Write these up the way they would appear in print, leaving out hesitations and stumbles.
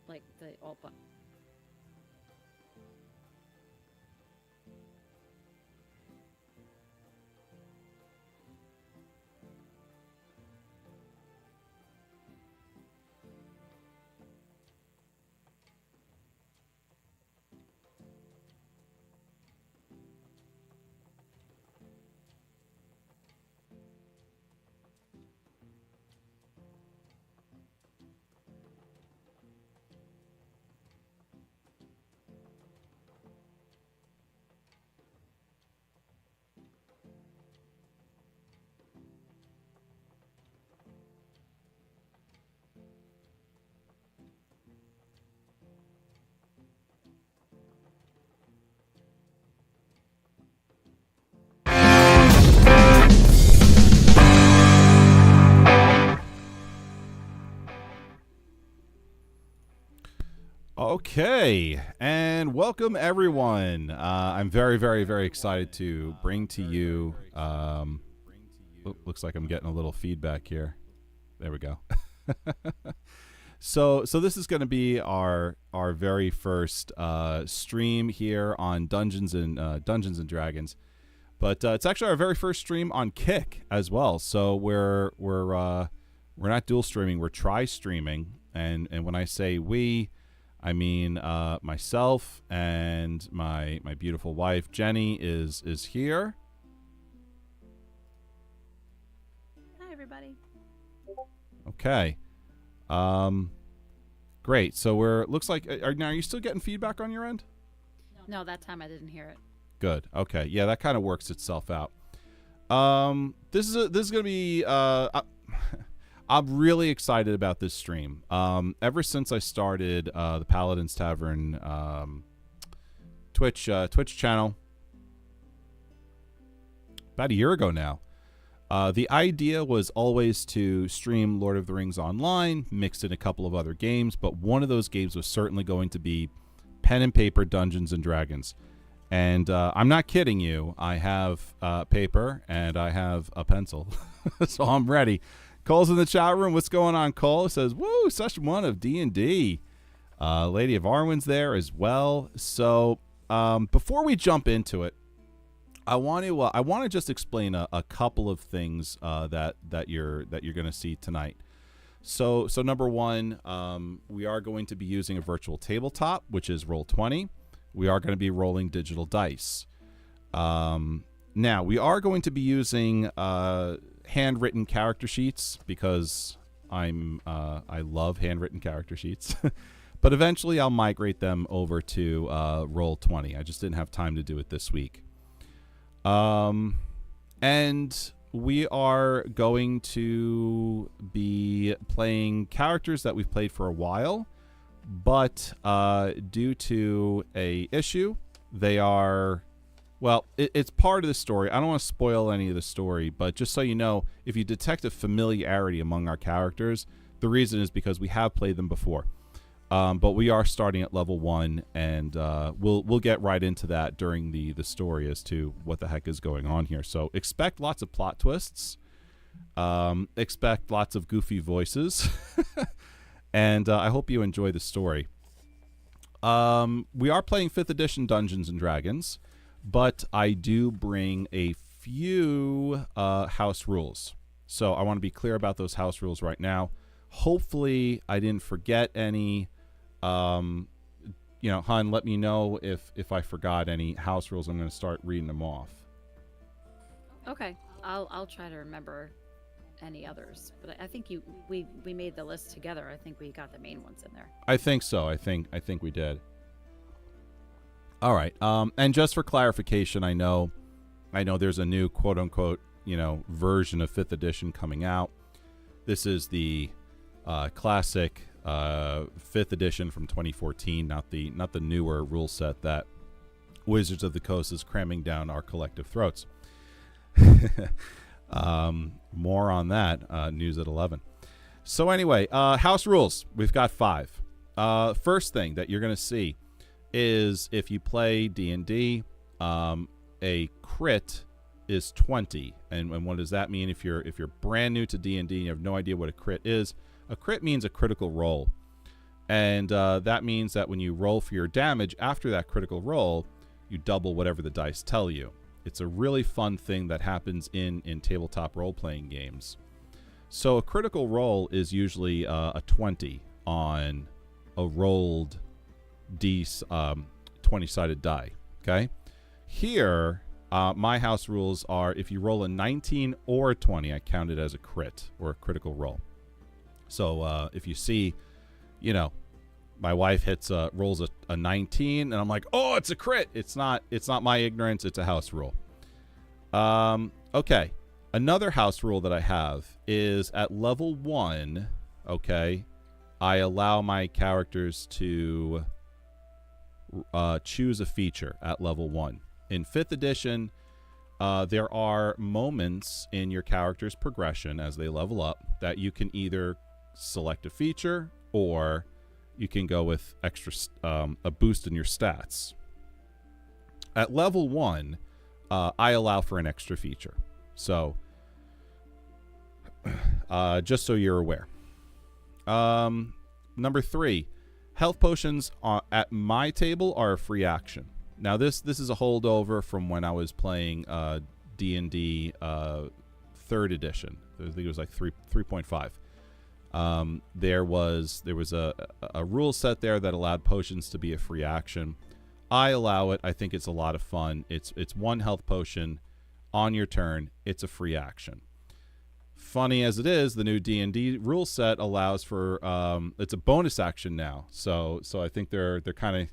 Like the alt button. Okay, and welcome everyone. I'm very, very, very excited to bring to you. Looks like I'm getting a little feedback here. There we go. So this is going to be our very first stream here on Dungeons and Dragons, but it's actually our very first stream on Kick as well. So we're not dual streaming, we're tri streaming, and when I say we, I mean myself and my beautiful wife Jenny is here. Hi everybody. Okay. Great. So looks like are you still getting feedback on your end? No, that time I didn't hear it. Good. Okay. Yeah, that kind of works itself out. This is going to be I'm really excited about this stream. Ever since I started the Paladin's Tavern Twitch channel about a year ago now, the idea was always to stream Lord of the Rings Online, mixed in a couple of other games, but one of those games was certainly going to be pen and paper Dungeons and Dragons. And I'm not kidding you. I have paper and I have a pencil, so I'm ready. Cole's in the chat room. What's going on, Cole? It says, woo, session 1 of D&D. Lady of Arwen's there as well. So before we jump into it, I want to just explain a couple of things that you're going to see tonight. So number one, we are going to be using a virtual tabletop, which is Roll20. We are going to be rolling digital dice. Now we are going to be using handwritten character sheets because I love handwritten character sheets. But eventually I'll migrate them over to Roll20. I just didn't have time to do it this week. And we are going to be playing characters that we've played for a while, but due to a issue, they are, well, it's part of the story. I don't want to spoil any of the story, but just so you know, if you detect a familiarity among our characters, the reason is because we have played them before. But we are starting at level 1, and we'll get right into that during the story as to what the heck is going on here. So expect lots of plot twists, expect lots of goofy voices, and I hope you enjoy the story. We are playing 5th edition Dungeons and Dragons, but I do bring a few house rules. So I want to be clear about those house rules right now. Hopefully I didn't forget any. Hun, let me know if I forgot any house rules. I'm going to start reading them off. Okay, I'll try to remember any others, but I think we made the list together. I think we got the main ones in there. I think so. I think we did. All right. And just for clarification, I know there's a new quote unquote version of 5th edition coming out. This is the classic 5th edition from 2014, not the newer rule set that Wizards of the Coast is cramming down our collective throats. More on that news at 11. So anyway, house rules. We've got 5. First thing that you're going to see is if you play D&D, a crit is 20. And what does that mean? If you're brand new to D&D and you have no idea what a crit is, a crit means a critical roll. And that means that when you roll for your damage after that critical roll, you double whatever the dice tell you. It's a really fun thing that happens in tabletop role-playing games. So a critical roll is usually a 20 on a rolled 20-sided die. Okay? Here, my house rules are if you roll a 19 or a 20, I count it as a crit or a critical roll. So if you see, my wife rolls a 19, and I'm like, oh, it's a crit. It's not my ignorance. It's a house rule. Okay. Another house rule that I have is at level 1, okay, I allow my characters to choose a feature at level 1. In 5th edition, there are moments in your character's progression as they level up that you can either select a feature or you can go with extra a boost in your stats. At level 1, I allow for an extra feature. So, just so you're aware. Number 3, health potions at my table are a free action. Now, this is a holdover from when I was playing D&D 3rd edition. I think it was like 3.5. There was a rule set there that allowed potions to be a free action. I allow it. I think it's a lot of fun. It's 1 health potion on your turn. It's a free action. Funny as it is, the new D&D rule set allows for it's a bonus action now. So I think they're kind of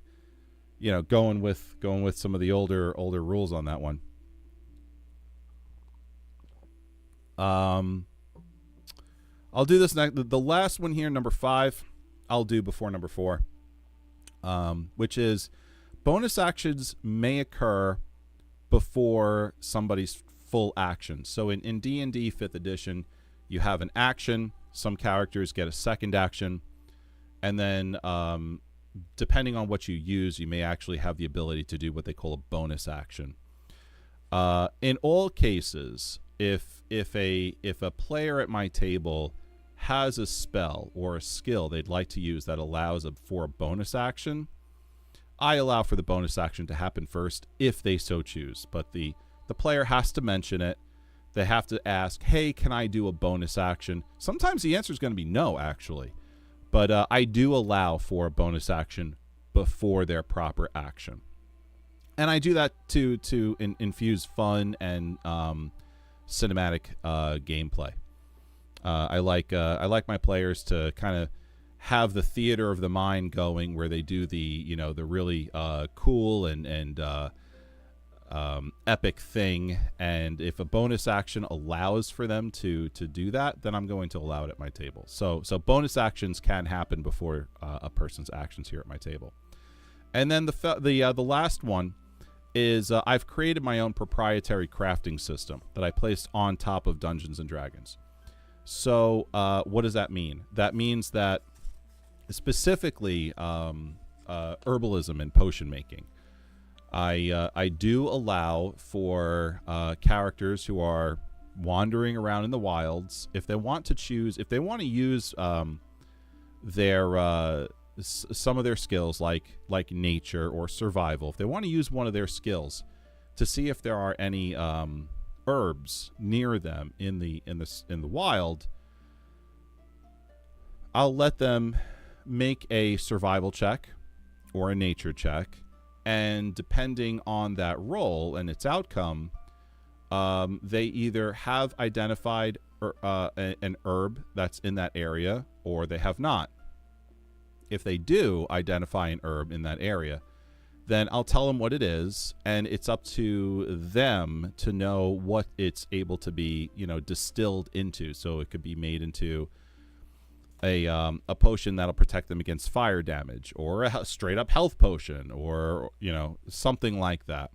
going with some of the older rules on that one. I'll do this next. The last one here, number 5, I'll do before number 4, which is bonus actions may occur before somebody's full action. So in D&D 5th edition, you have an action. Some characters get a second action. And then depending on what you use, you may actually have the ability to do what they call a bonus action. In all cases, if a player at my table has a spell or a skill they'd like to use that allows for a bonus action, I allow for the bonus action to happen first if they so choose. But the player has to mention it. They have to ask, hey, can I do a bonus action? Sometimes the answer is going to be no, actually. But I do allow for a bonus action before their proper action. And I do that to infuse fun and cinematic gameplay. I like my players to kind of have the theater of the mind going, where they do the really cool and epic thing. And if a bonus action allows for them to do that, then I'm going to allow it at my table. So bonus actions can happen before a person's actions here at my table. And then the last one is I've created my own proprietary crafting system that I placed on top of Dungeons and Dragons. So what does that mean? That means that specifically herbalism and potion making. I do allow for characters who are wandering around in the wilds, if they want to use their some of their skills like nature or survival. If they want to use one of their skills to see if there are any herbs near them in the wild, I'll let them make a survival check or a nature check. And depending on that roll and its outcome, they either have identified an herb that's in that area, or they have not. If they do identify an herb in that area, then I'll tell them what it is, and it's up to them to know what it's able to be, distilled into. So it could be made into a potion that'll protect them against fire damage, or a straight up health potion, or something like that.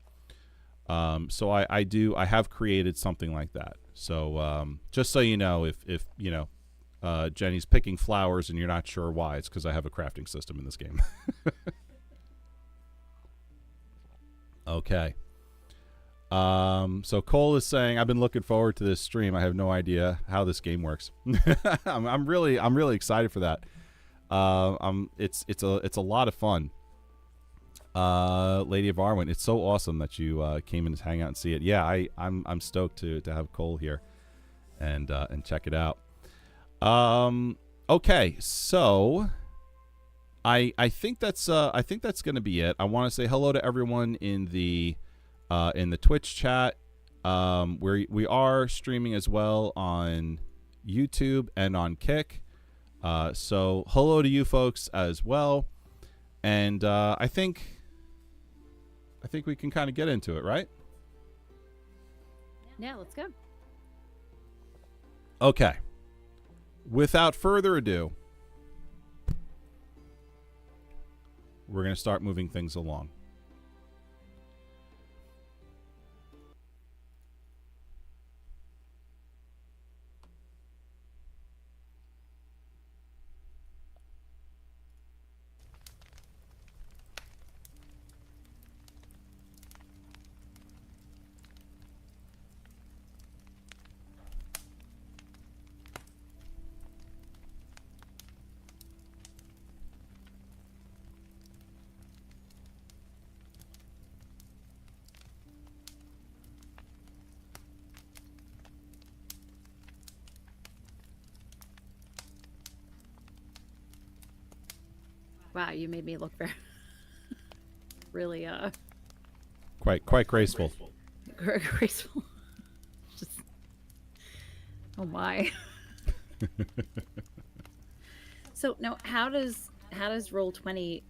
So I have created something like that. So just so you know, if Jenny's picking flowers and you're not sure why. It's because I have a crafting system in this game. Okay. So Cole is saying, I've been looking forward to this stream. I have no idea how this game works. I'm really excited for that. It's a lot of fun. Lady of Arwen, it's so awesome that you came in to hang out and see it. Yeah, I'm stoked to have Cole here and check it out. Okay, so I think that's gonna be it. I want to say hello to everyone in the Twitch chat. We are streaming as well on YouTube and on Kick. So hello to you folks as well. And I think we can kind of get into it, right? Yeah, let's go. Okay. Without further ado, we're going to start moving things along. Wow, you made me look very, really, Quite graceful. graceful. Just, oh my. So now, how does Roll20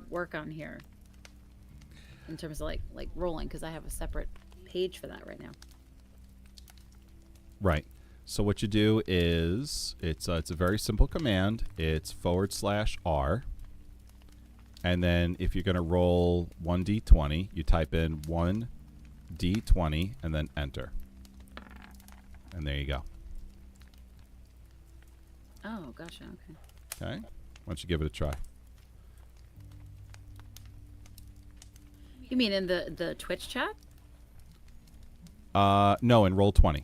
work on here? In terms of like rolling, because I have a separate page for that right now. Right. So what you do is it's a very simple command. It's /R. And then if you're going to roll 1d20, you type in 1d20 and then enter. And there you go. Oh, gotcha. Okay. Okay. Why don't you give it a try? You mean in the Twitch chat? No, in Roll20.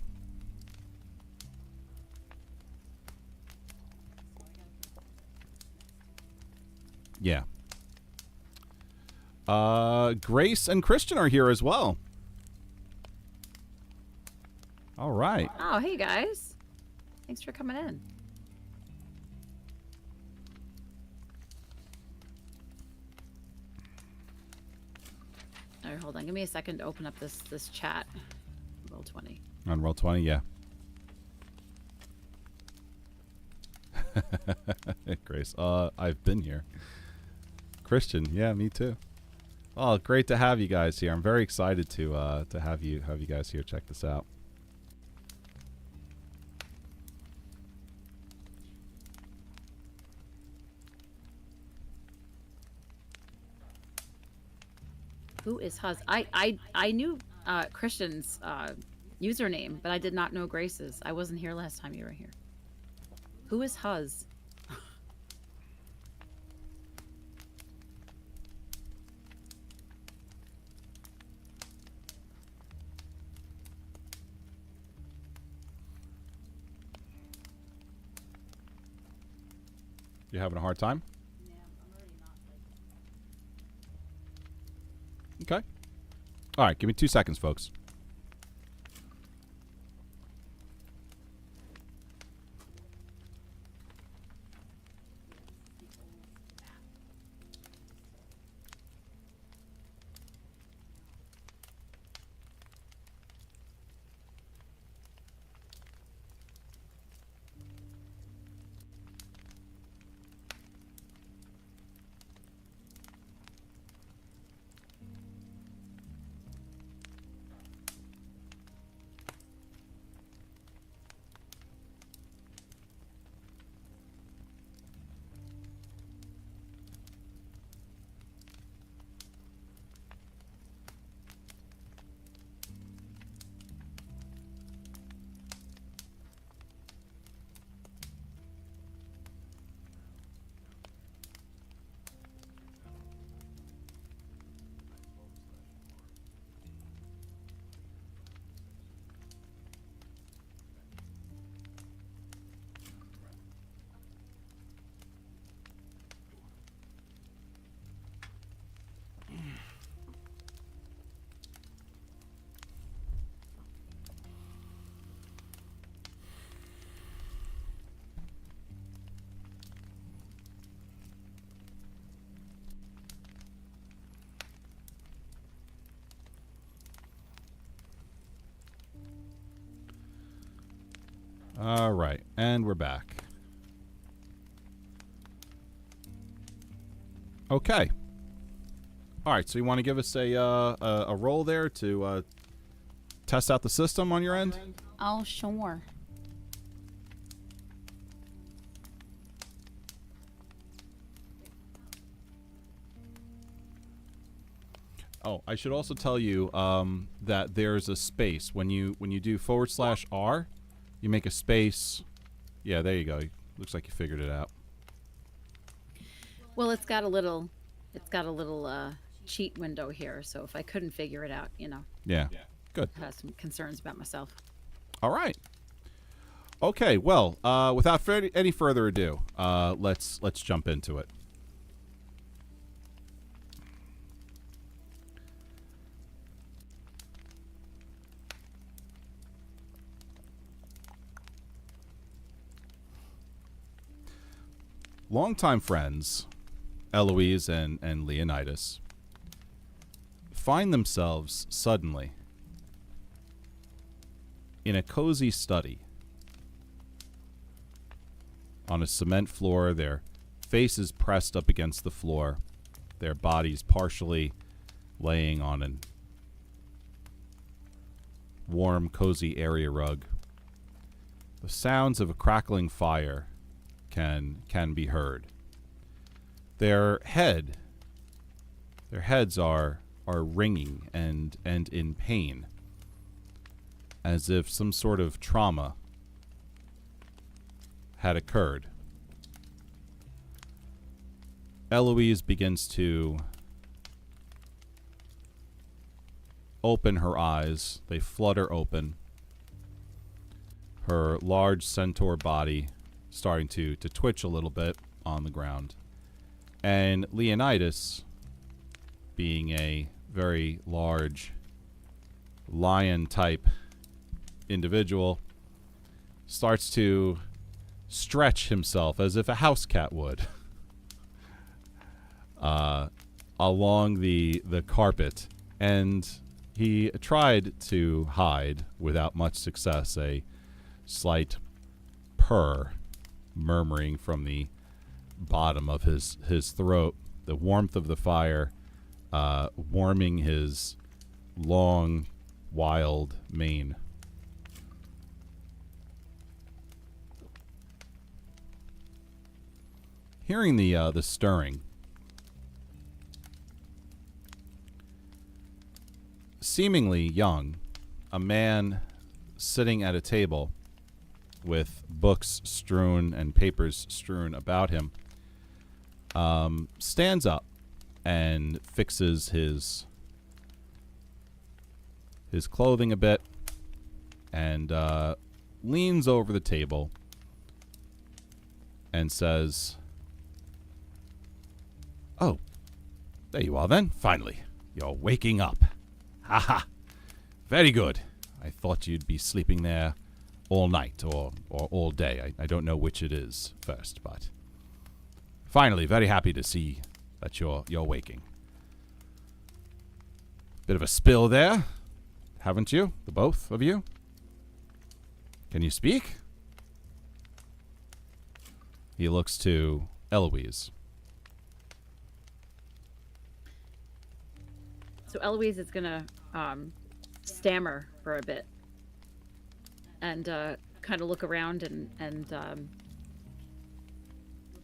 Yeah. Grace and Christian are here as well. All right. Oh, hey guys. Thanks for coming in. All right, hold on. Give me a second to open up this chat. Roll20. On Roll20, yeah. Grace, I've been here. Christian, yeah, me too. Oh, great to have you guys here. I'm very excited to have you guys here. Check this out. Who is Huz? I knew Christian's username, but I did not know Grace's. I wasn't here last time you were here. Who is Huz? You having a hard time? Yeah, I'm already not Okay. All right, give me 2 seconds, folks. All right, and we're back. Okay. All right, so you want to give us a roll there to test out the system on your end? Oh, sure. Oh, I should also tell you that there's a space when you do /R, you make a space. Yeah, there you go. Looks like you figured it out. Well, it's got a little cheat window here, so if I couldn't figure it out, Yeah. Good. I have some concerns about myself. All right. Okay. Well, without any further ado, let's jump into it. Longtime friends, Eloise and Leonidas, find themselves suddenly in a cozy study on a cement floor, their faces pressed up against the floor, their bodies partially laying on an warm, cozy area rug. The sounds of a crackling fire can be heard. Their heads are ringing and in pain, as if some sort of trauma had occurred. Eloise begins to open her eyes. They flutter open. Her large centaur body starting to twitch a little bit on the ground. And Leonidas, being a very large lion-type individual, starts to stretch himself as if a house cat would along the carpet. And he tried to hide without much success, a slight purr murmuring from the bottom of his throat, the warmth of the fire warming his long, wild mane. Hearing the stirring, seemingly young, a man sitting at a table with books strewn and papers strewn about him, stands up and fixes his clothing a bit and leans over the table and says, "Oh, there you are then, finally. You're waking up. Ha ha. Very good. I thought you'd be sleeping there all night or all day. I don't know which it is first, but finally, very happy to see that you're waking. Bit of a spill there, haven't you? The both of you? Can you speak?" He looks to Eloise. So Eloise is gonna stammer for a bit and kind of look around and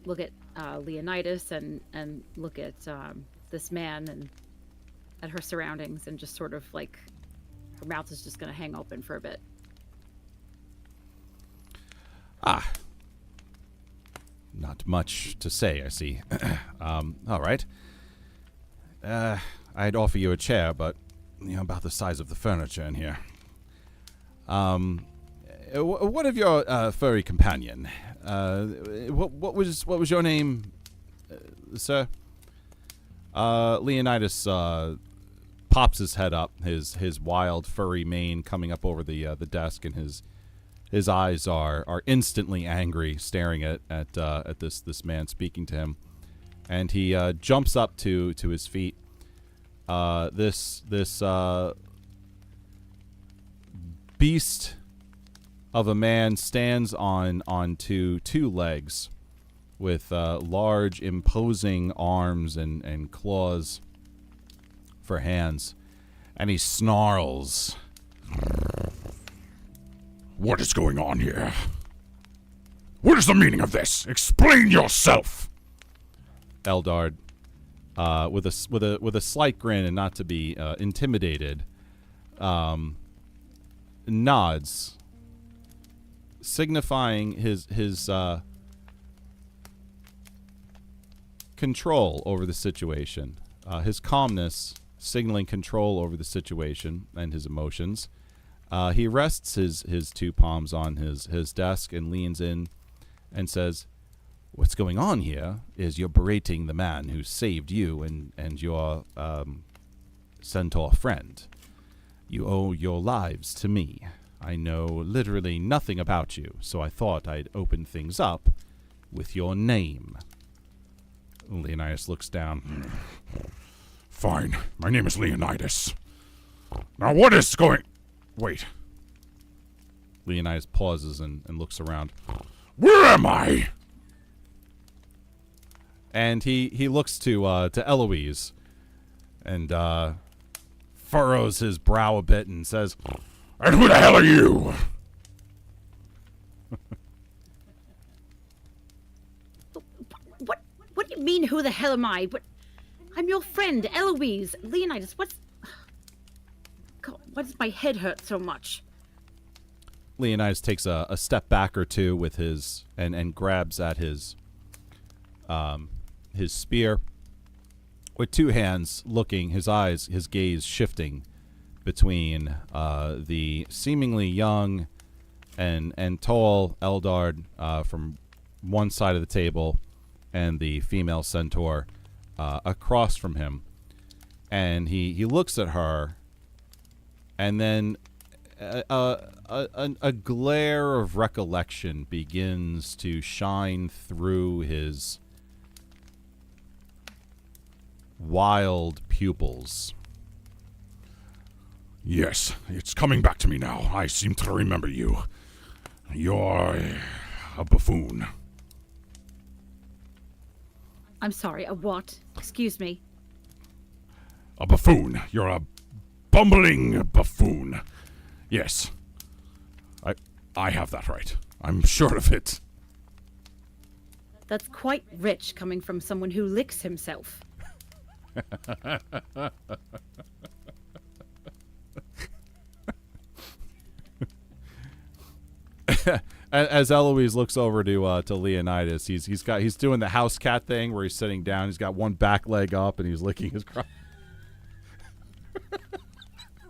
look at Leonidas and look at this man and at her surroundings, and just sort of like her mouth is just gonna hang open for a bit. Not much to say, I see. All right. I'd offer you a chair, but about the size of the furniture in here. What of your furry companion? What was your name, sir? Leonidas pops his head up, his wild furry mane coming up over the desk, and his eyes are instantly angry, staring at this man speaking to him, and he jumps up to his feet. This beast of a man stands onto two legs with large, imposing arms and claws for hands. And he snarls. What is going on here? What is the meaning of this? Explain yourself. Eldard, with a slight grin and not to be intimidated, nods, signifying his control over the situation, his calmness, signaling control over the situation and his emotions. He rests his two palms on his desk and leans in and says, "What's going on here is you're berating the man who saved you and your centaur friend. You owe your lives to me. I know literally nothing about you, so I thought I'd open things up with your name." Leonidas looks down. Fine. My name is Leonidas. Now what is going... Wait. Leonidas pauses and looks around. Where am I? And he looks to Eloise and furrows his brow a bit and says, And who the hell are you? What do you mean, who the hell am I? I'm your friend, Eloise. Leonidas, God, why does my head hurt so much? Leonidas takes a step back or two with his and grabs at his spear with two hands, looking, his gaze shifting between the seemingly young and tall Eldard from one side of the table and the female centaur across from him. And he looks at her, and then a glare of recollection begins to shine through his wild pupils. Yes, it's coming back to me now. I seem to remember you. You're a buffoon. I'm sorry, a what? Excuse me. A buffoon. You're a bumbling buffoon. Yes. I have that right. I'm sure of it. That's quite rich coming from someone who licks himself. As Eloise looks over to Leonidas, he's doing the house cat thing where he's sitting down. He's got one back leg up and he's licking his crotch.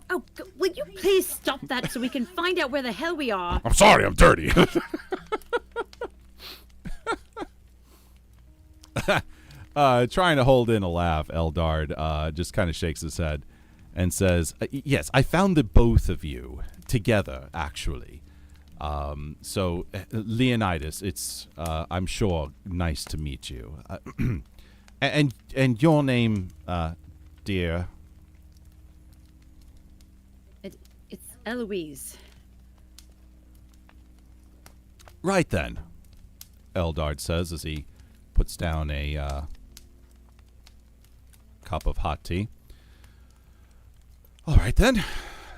Oh, will you please stop that so we can find out where the hell we are? I'm sorry, I'm dirty. Trying to hold in a laugh, Eldard just kind of shakes his head and says, "Yes, I found the both of you together, actually. So, Leonidas, it's, I'm sure, nice to meet you. And your name, dear?" It's Eloise. "Right then," Eldard says as he puts down a cup of hot tea. "All right then,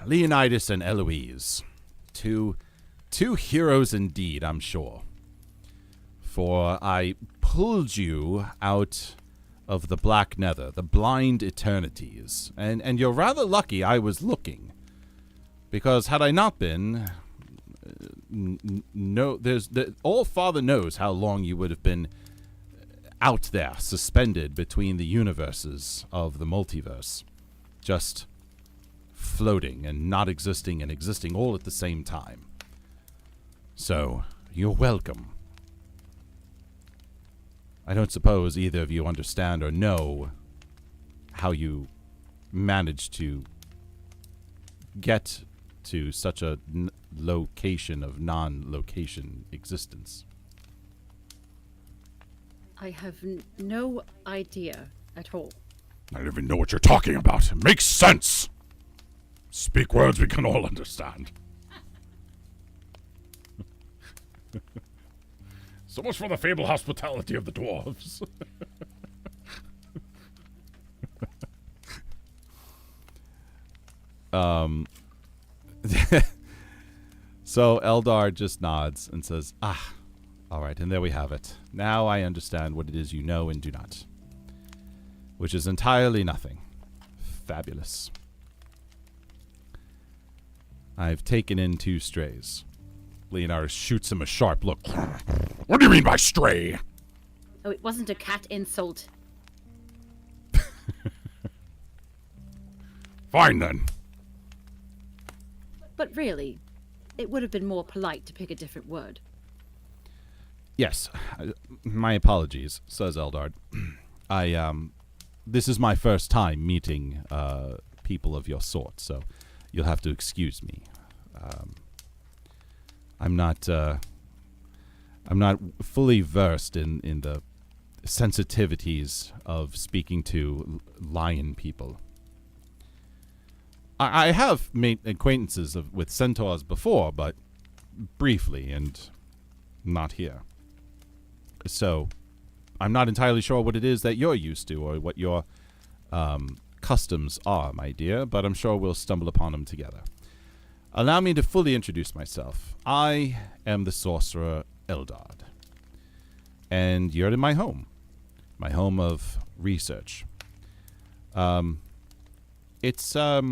Leonidas and Eloise. Two heroes indeed, I'm sure. For I pulled you out of the black nether, the blind eternities, and you're rather lucky I was looking. Because had I not been, all Father knows how long you would have been out there, suspended between the universes of the multiverse, just floating and not existing and existing all at the same time. So, you're welcome. I don't suppose either of you understand or know how you managed to get to such a location of non-location existence." I have no idea at all. I don't even know what you're talking about. It makes sense. Speak words we can all understand. So much for the fable hospitality of the dwarves. So Eldar just nods and says, "Ah, all right, and there we have it. Now I understand what it is you know and do not. Which is entirely nothing. Fabulous. I've taken in 2 strays." Leonidas shoots him a sharp look. What do you mean by stray? Oh, it wasn't a cat insult. Fine then. But really, it would have been more polite to pick a different word. "Yes, my apologies," says Eldard. This is my first time meeting people of your sort, so you'll have to excuse me. I'm not fully versed in the sensitivities of speaking to lion people. I have made acquaintances with centaurs before, but briefly, and not here. So I'm not entirely sure what it is that you're used to or what your customs are, my dear, but I'm sure we'll stumble upon them together. Allow me to fully introduce myself. I am the sorcerer Eldard, and you're in my home of research. It's a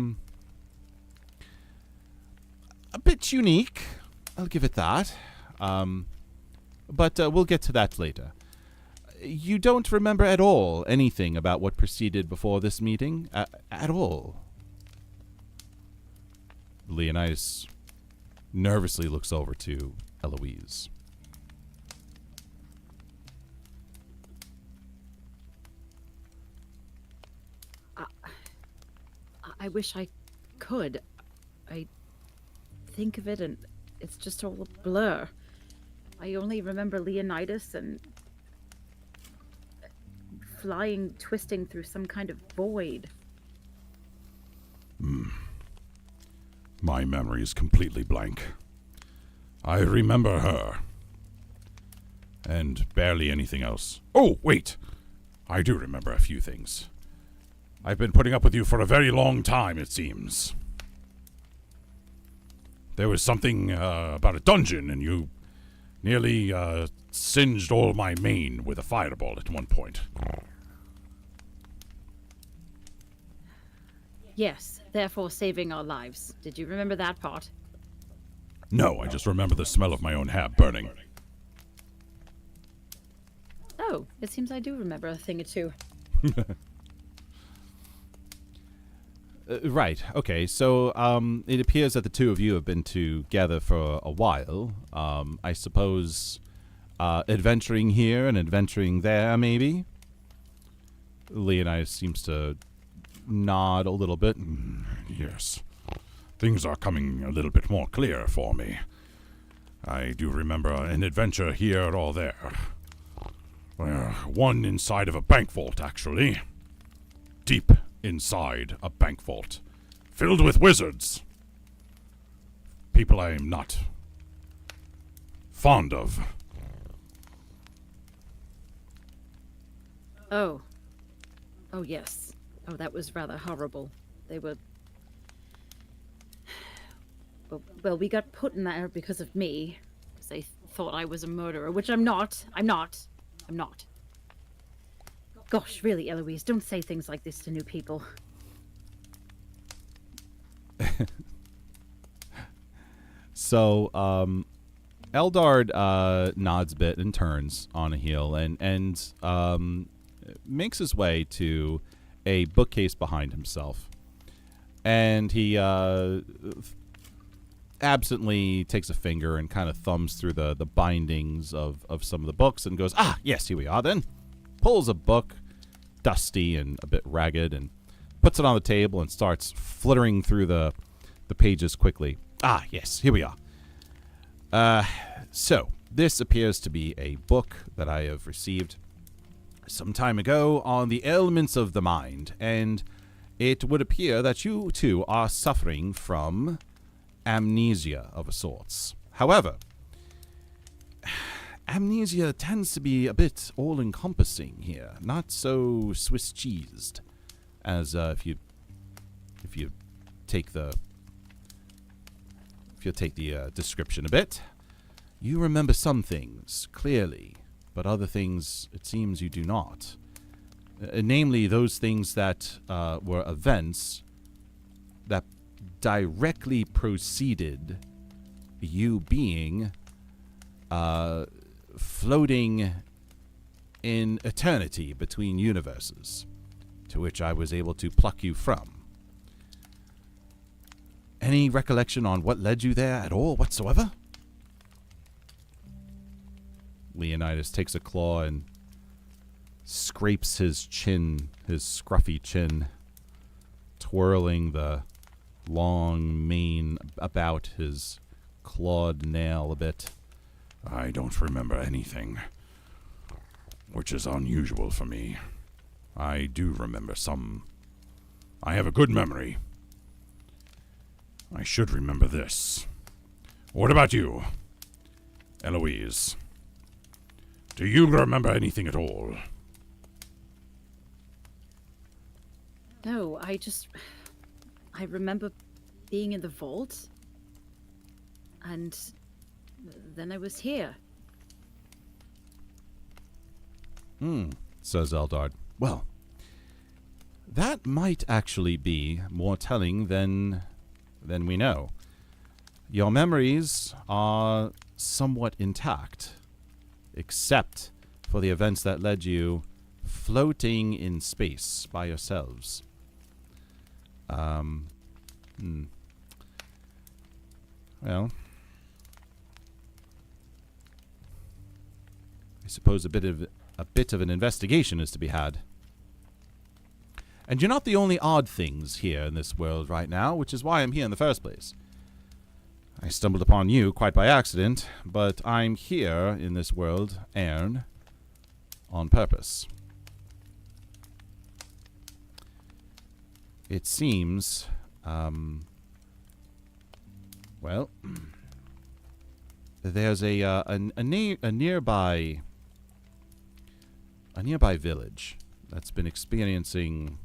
bit unique, I'll give it that, but we'll get to that later. You don't remember at all anything about what proceeded before this meeting? At all? Leonidas nervously looks over to Eloise. I wish I could. I think of it and it's just all a blur. I only remember Leonidas and flying, twisting through some kind of void. My memory is completely blank. I remember her. And barely anything else. Oh, wait! I do remember a few things. I've been putting up with you for a very long time, it seems. There was something about a dungeon, and you nearly singed all my mane with a fireball at one point. Yes, therefore saving our lives. Did you remember that part? No, I just remember the smell of my own hair burning. Oh, it seems I do remember a thing or two. Right, okay, so it appears that the two of you have been together for a while. I suppose adventuring here and adventuring there, maybe? Leonidas seems to nod a little bit. Yes. Things are coming a little bit more clear for me. I do remember an adventure here or there. One inside of a bank vault, actually. Deep inside a bank vault. Filled with wizards. People I am not fond of. Oh. Oh, yes. Oh, that was rather horrible. They were... Well, we got put in there because of me. Because they thought I was a murderer, which I'm not. I'm not. Gosh, really, Eloise, don't say things like this to new people. So, Eldard nods a bit and turns on a heel and makes his way to a bookcase behind himself. And he absently takes a finger and kind of thumbs through the bindings of some of the books and goes, "Ah, yes, here we are then." Pulls a book, dusty and a bit ragged, and puts it on the table and starts flittering through the pages quickly. "Ah, yes, here we are. So, this appears to be a book that I have received some time ago on the ailments of the mind, and it would appear that you too are suffering from amnesia of a sorts. However, amnesia tends to be a bit all-encompassing here, not so Swiss cheesed as if you take the description a bit. You remember some things clearly, but other things it seems you do not. Namely, those things that were events that directly preceded you being floating in eternity between universes, to which I was able to pluck you from. Any recollection on what led you there at all whatsoever? Leonidas takes a claw and scrapes his chin, his scruffy chin, twirling the long mane about his clawed nail a bit. I don't remember anything, which is unusual for me. I do remember some. I have a good memory. I should remember this. What about you, Eloise? Do you remember anything at all? No, I remember being in the vault, and then I was here. Says Eldard. Well, that might actually be more telling than we know. Your memories are somewhat intact, except for the events that led you floating in space by yourselves. Well, I suppose a bit of an investigation is to be had. And you're not the only odd things here in this world right now, which is why I'm here in the first place. I stumbled upon you quite by accident, but I'm here in this world, Aern, on purpose. It seems, well, there's a nearby village that's been experiencing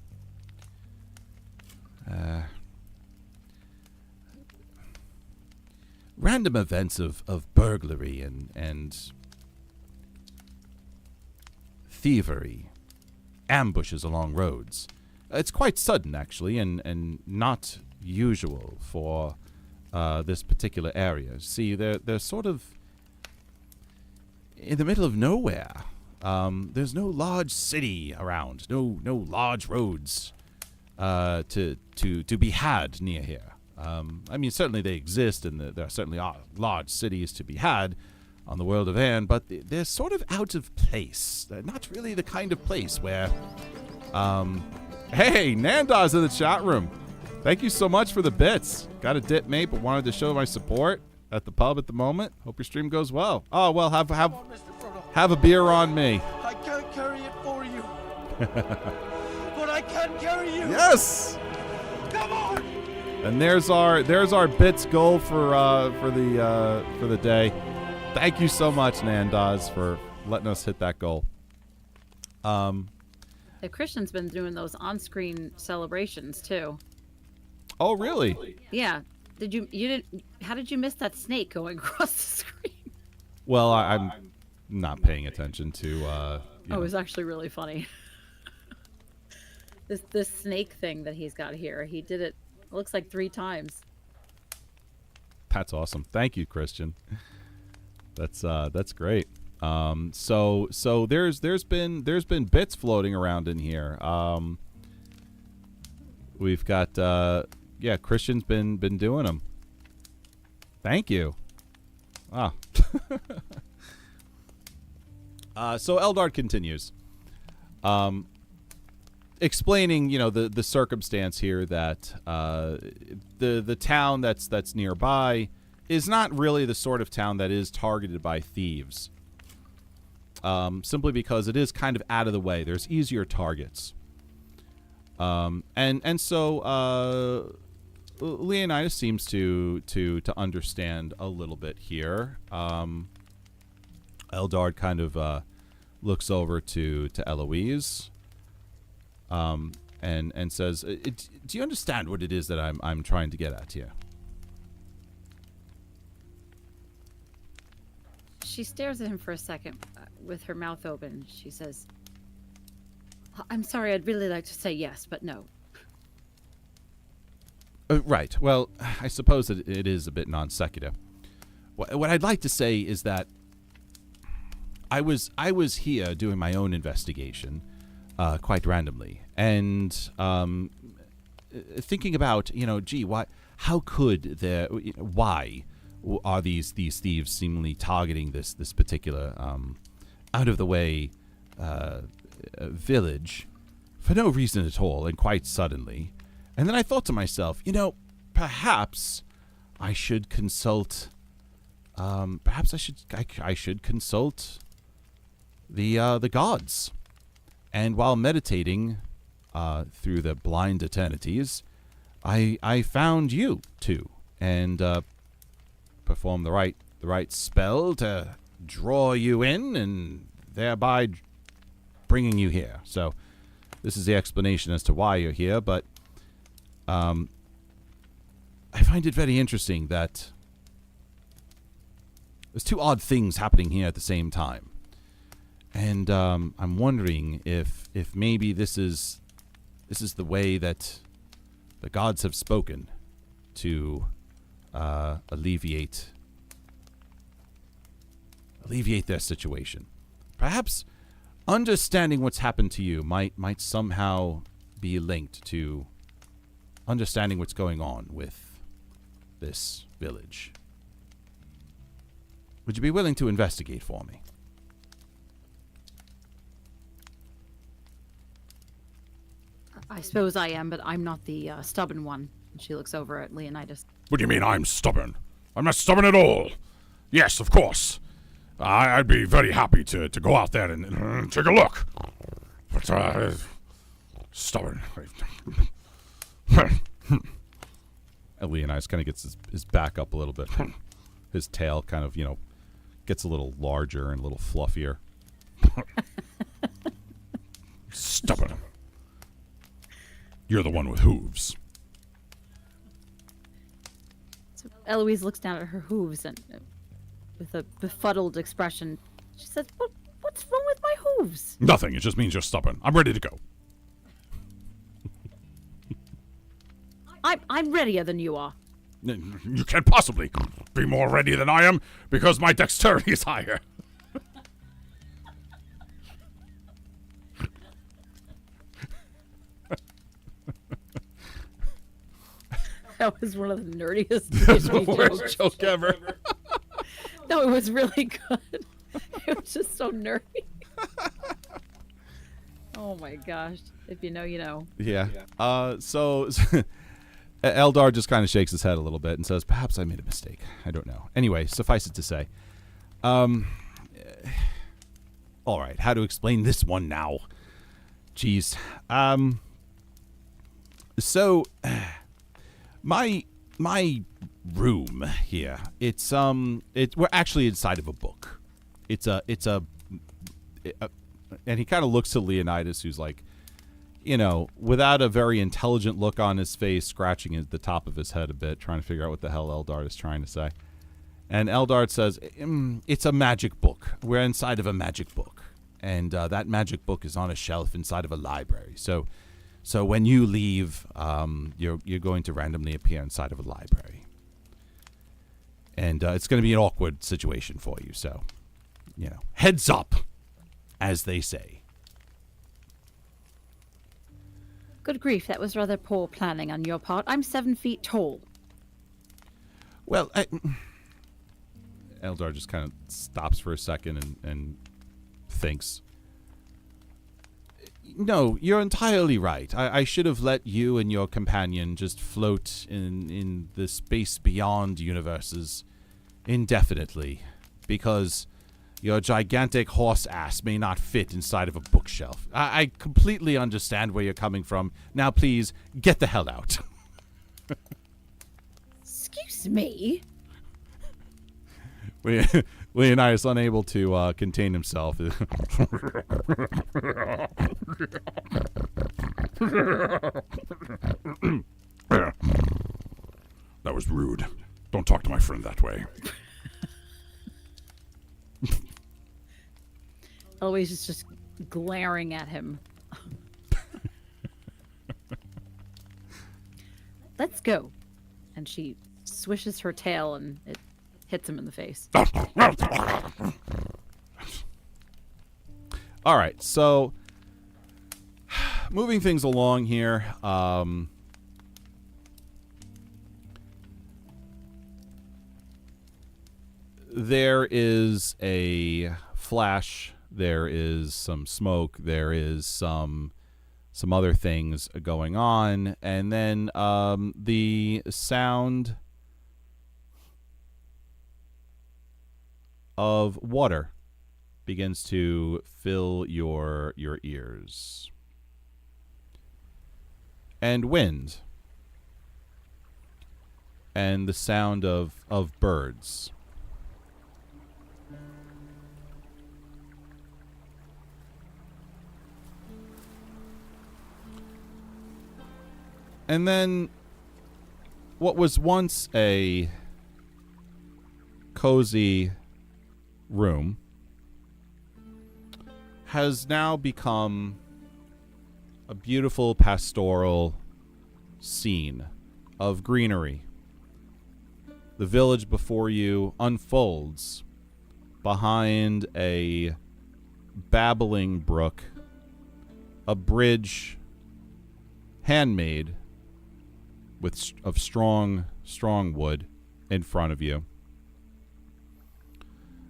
random events of burglary and thievery, ambushes along roads. It's quite sudden, actually, and not usual for this particular area. See, they're sort of in the middle of nowhere. There's no large city around, no large roads to be had near here. I mean, certainly they exist, and there certainly are large cities to be had on the world of Aern, but they're sort of out of place. They're not really the kind of place where... Hey, Nanda's in the chat room. Thank you so much for the bits. Got a dip, mate, but wanted to show my support at the pub at the moment. Hope your stream goes well. Oh, well, have a beer on me. I can't carry it for you. But I can carry you. Yes! Come on! And there's our bits goal for the day. Thank you so much, Nandaz, for letting us hit that goal. The Christian's been doing those on-screen celebrations too. Oh, really? Yeah. How did you miss that snake going across the screen? Well, I'm not paying attention to. It was actually really funny. This snake thing that he's got here, he did it. Looks like 3 times. That's awesome. Thank you, Christian. That's great. So there's been bits floating around in here. We've got Christian's been doing them. Thank you. Ah. So Eldard continues, explaining, the circumstance here that the town that's nearby is not really the sort of town that is targeted by thieves. Simply because it is kind of out of the way. There's easier targets. And so Leonidas seems to understand a little bit here. Eldard kind of looks over to Eloise, and says, "Do you understand what it is that I'm trying to get at here?" She stares at him for a second with her mouth open. She says, "I'm sorry, I'd really like to say yes, but no." Right. Well, I suppose that it is a bit non sequitur. What I'd like to say is that I was here doing my own investigation, quite randomly, and thinking about, gee, how could why are these thieves seemingly targeting this particular out of the way village for no reason at all and quite suddenly. And then I thought to myself, perhaps I should consult. Perhaps I should consult the gods. And while meditating through the blind eternities, I found you two and performed the right spell to draw you in, and thereby bringing you here. So this is the explanation as to why you're here, but I find it very interesting that there's two odd things happening here at the same time. And I'm wondering if maybe this is the way that the gods have spoken to alleviate their situation. Perhaps understanding what's happened to you might somehow be linked to understanding what's going on with this village. Would you be willing to investigate for me? I suppose I am, but I'm not the stubborn one. And she looks over at Leonidas. What do you mean I'm stubborn? I'm not stubborn at all. Yes, of course. I'd be very happy to go out there and take a look. But, stubborn. Leonidas kind of gets his back up a little bit. His tail kind of, gets a little larger and a little fluffier. Stubborn. You're the one with hooves. So Eloise looks down at her hooves and, with a befuddled expression, she says, "What's wrong with my hooves?" Nothing. It just means you're stubborn. I'm ready to go. I'm readier than you are. You can't possibly be more ready than I am because my dexterity is higher. That was one of the nerdiest Disney Worst joke ever. No, it was really good. It was just so nerdy. Oh my gosh. If you know, you know. Yeah. So Eldar just kind of shakes his head a little bit and says, "Perhaps I made a mistake. I don't know." Anyway, suffice it to say. All right, how to explain this one now? Jeez. So my room here, we're actually inside of a book. And he kind of looks to Leonidas, who's like, without a very intelligent look on his face, scratching at the top of his head a bit, trying to figure out what the hell Eldard is trying to say. And Eldard says, "It's a magic book. We're inside of a magic book. And that magic book is on a shelf inside of a library. So when you leave, you're going to randomly appear inside of a library. And it's going to be an awkward situation for you. So, heads up, as they say." Good grief, that was rather poor planning on your part. I'm 7 feet tall. Well, Eldar just kind of stops for a second and thinks. No, you're entirely right. I should have let you and your companion just float in the space beyond universes indefinitely, because your gigantic horse ass may not fit inside of a bookshelf. I completely understand where you're coming from. Now, please, get the hell out. Excuse me? Leonidas, unable to contain himself. That was rude. Don't talk to my friend that way. Eloise is just glaring at him. Let's go. And she swishes her tail and it hits him in the face. All right, so moving things along here. There is a flash. There is some smoke. There is some other things going on, and then the sound of water begins to fill your ears, and wind, and the sound of birds. And then what was once a cozy room has now become a beautiful pastoral scene of greenery. The village before you unfolds behind a babbling brook, a bridge handmade of strong wood in front of you.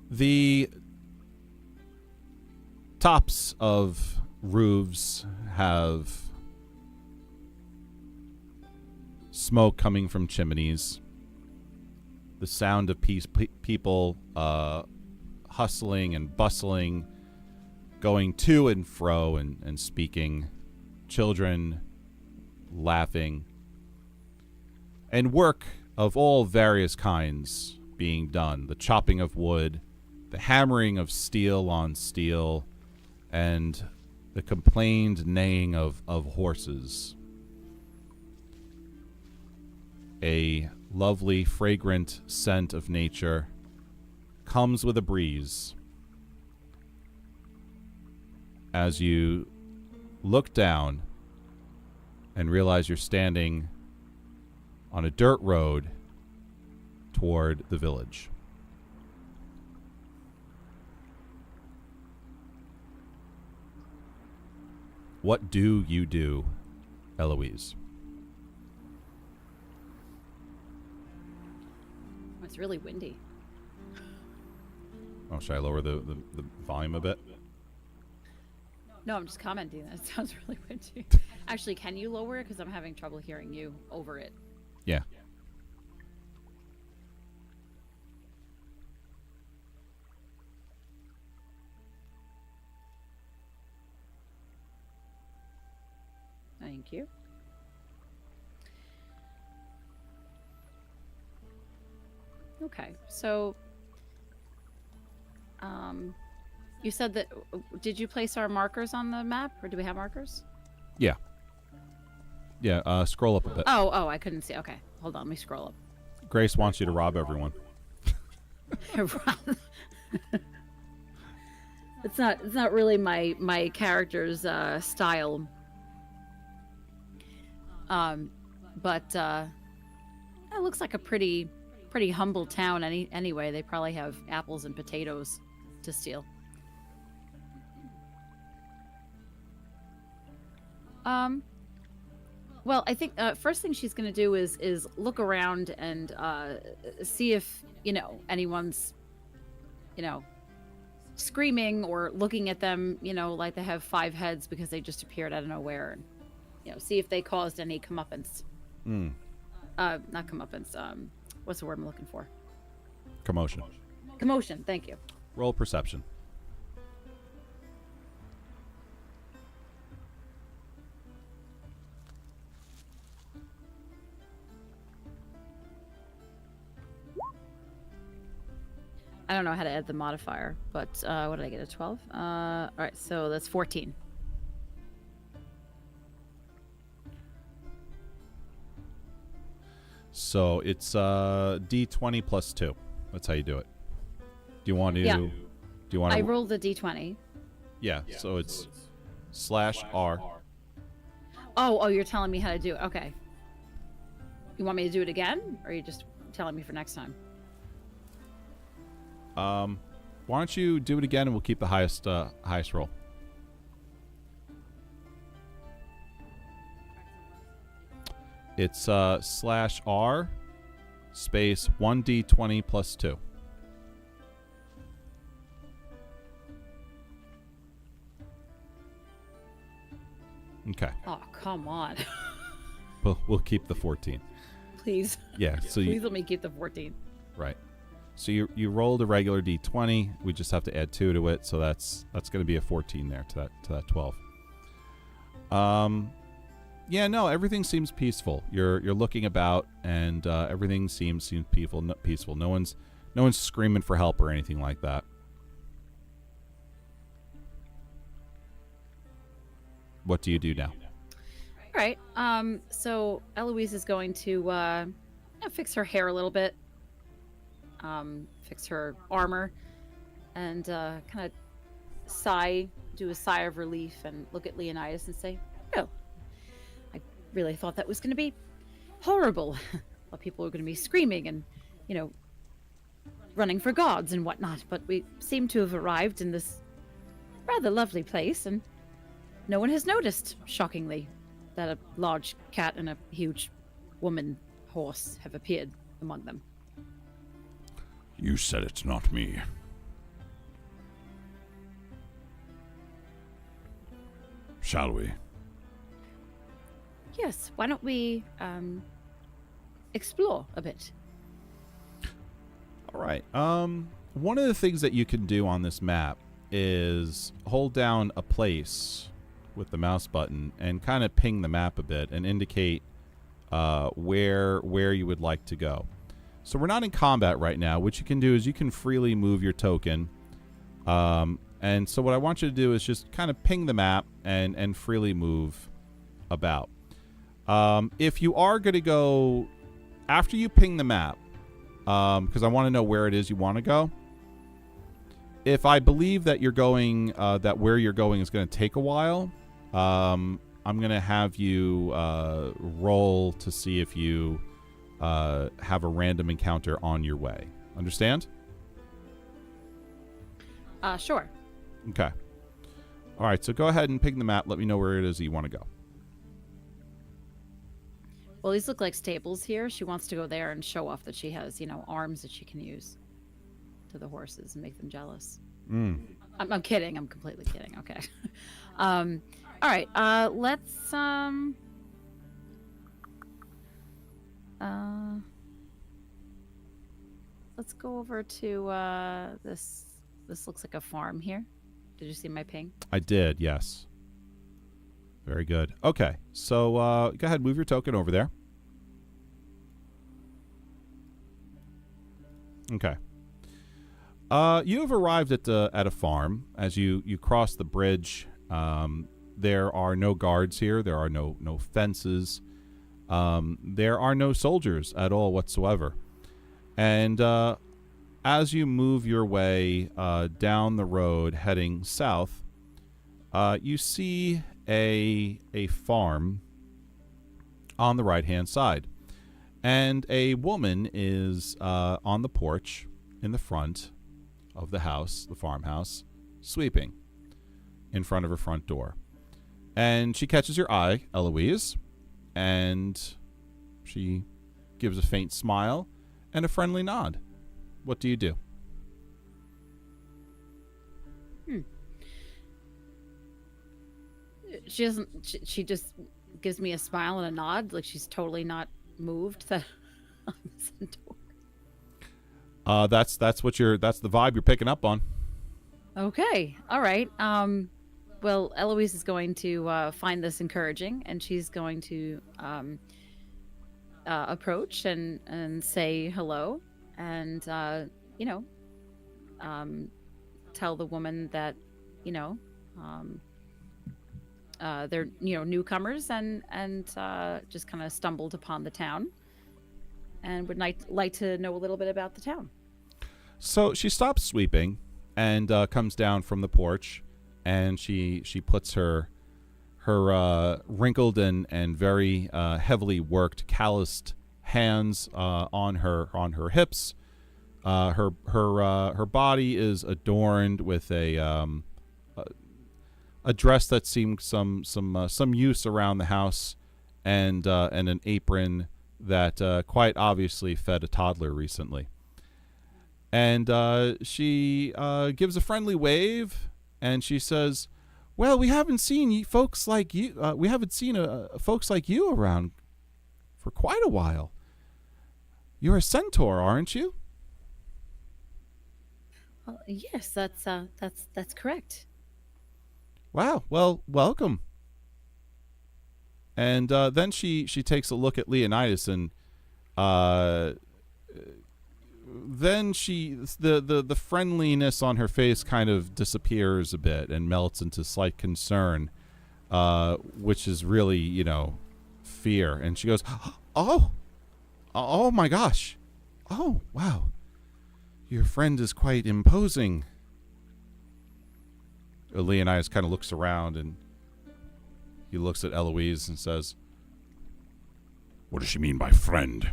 The tops of roofs have smoke coming from chimneys. The sound of people hustling and bustling, going to and fro and speaking. Children laughing. And work of all various kinds being done. The chopping of wood, the hammering of steel on steel, and the complained neighing of horses. A lovely, fragrant scent of nature comes with a breeze as you look down and realize you're standing on a dirt road toward the village. What do you do, Eloise? It's really windy. Oh, should I lower the volume a bit? No, I'm just commenting. That sounds really windy. Actually, can you lower it? Because I'm having trouble hearing you over it. Yeah. Thank you. Okay, so you said that, did you place our markers on the map, or do we have markers? Yeah. Yeah, scroll up a bit. Oh, I couldn't see. Okay, hold on, let me scroll up. Grace wants you to rob everyone. It's not really my character's style. But it looks like a pretty humble town anyway. They probably have apples and potatoes to steal. Well, I think first thing she's going to do is look around and see if, anyone's, screaming or looking at them, like they have 5 heads because they just appeared out of nowhere. And, see if they caused any comeuppance. Not comeuppance. What's the word I'm looking for? Commotion. Commotion. Thank you. Roll perception. I don't know how to add the modifier, but what did I get? A 12? All right, so that's 14. So it's D20 plus 2. That's how you do it. Do you want to? Yeah. Do you want to? I rolled the d20. Yeah. So it's /R. Oh, you're telling me how to do it. Okay. You want me to do it again, or are you just telling me for next time? Why don't you do it again, and we'll keep the highest roll. It's /R space 1d20 plus 2. Okay. Oh, come on. We'll keep the 14. Please. Yeah. So Please let me keep the 14. right. So you rolled a regular d20. We just have to add 2 to it, so that's going to be a 14 there to that 12. Yeah, no, everything seems peaceful. You're looking about, and everything seems peaceful. No one's screaming for help or anything like that. What do you do now? All right. So Eloise is going to fix her hair a little bit, fix her armor, and kind of do a sigh of relief, and look at Leonidas and say, "Oh, I really thought that was going to be horrible. Thought people were going to be screaming and, running for gods and whatnot. But we seem to have arrived in this rather lovely place, and no one has noticed, shockingly, that a large cat and a huge woman horse have appeared among them." You said it's not me. Shall we? Yes, why don't we explore a bit? All right. One of the things that you can do on this map is hold down a place with the mouse button and kind of ping the map a bit and indicate where you would like to go. So we're not in combat right now. What you can do is you can freely move your token. And so what I want you to do is just kind of ping the map and freely move about. If you are going to go after you ping the map, because I want to know where it is you want to go. If I believe that you're going, that where you're going is going to take a while, I'm going to have you roll to see if you have a random encounter on your way. Understand? Sure. Okay. All right, so go ahead and ping the map. Let me know where it is that you want to go. Well, these look like stables here. She wants to go there and show off that she has, arms that she can use to the horses and make them jealous. I'm kidding. I'm completely kidding. Okay. All right. Let's go over to this. This looks like a farm here. Did you see my ping? I did, yes. Very good. Okay, so go ahead, move your token over there. Okay. You have arrived at a farm. As you cross the bridge, there are no guards here. There are no fences. There are no soldiers at all whatsoever. And as you move your way down the road heading south, you see a farm on the right-hand side. And a woman is on the porch in the front of the house, the farmhouse, sweeping in front of her front door. And she catches your eye, Eloise, and she gives a faint smile and a friendly nod. What do you do? She doesn't. She just gives me a smile and a nod, like she's totally not moved that I'm a centaur. That's the vibe you're picking up on. Okay. All right. Well, Eloise is going to find this encouraging, and she's going to approach and say hello, and tell the woman that, you know, they're, you know, newcomers and just kind of stumbled upon the town and would like to know a little bit about the town. So she stops sweeping and comes down from the porch, and she puts her wrinkled and very heavily worked, calloused hands on her hips. Her body is adorned with a dress that seemed some use around the house, and an apron that quite obviously fed a toddler recently. And she gives a friendly wave, and she says, "Well, we haven't seen folks like you. We haven't seen folks like you around for quite a while. You're a centaur, aren't you?" Yes, that's correct. Wow. Well, welcome. And then she takes a look at Leonidas, and then the friendliness on her face kind of disappears a bit and melts into slight concern, which is really, you know, fear. And she goes, oh my gosh. Oh, wow. Your friend is quite imposing. Leonidas kind of looks around, and he looks at Eloise and says, What does she mean by friend?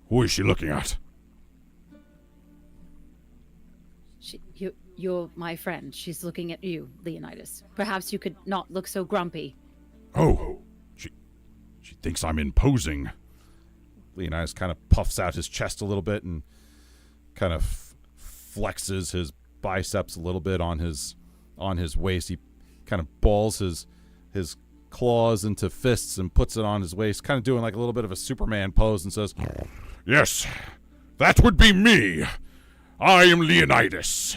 Who is she looking at? You're my friend. She's looking at you, Leonidas. Perhaps you could not look so grumpy. Oh, she thinks I'm imposing. Leonidas kind of puffs out his chest a little bit and kind of flexes his biceps a little bit on his waist. He kind of balls his claws into fists and puts it on his waist, kind of doing like a little bit of a Superman pose, and says, Yes, that would be me. I am Leonidas,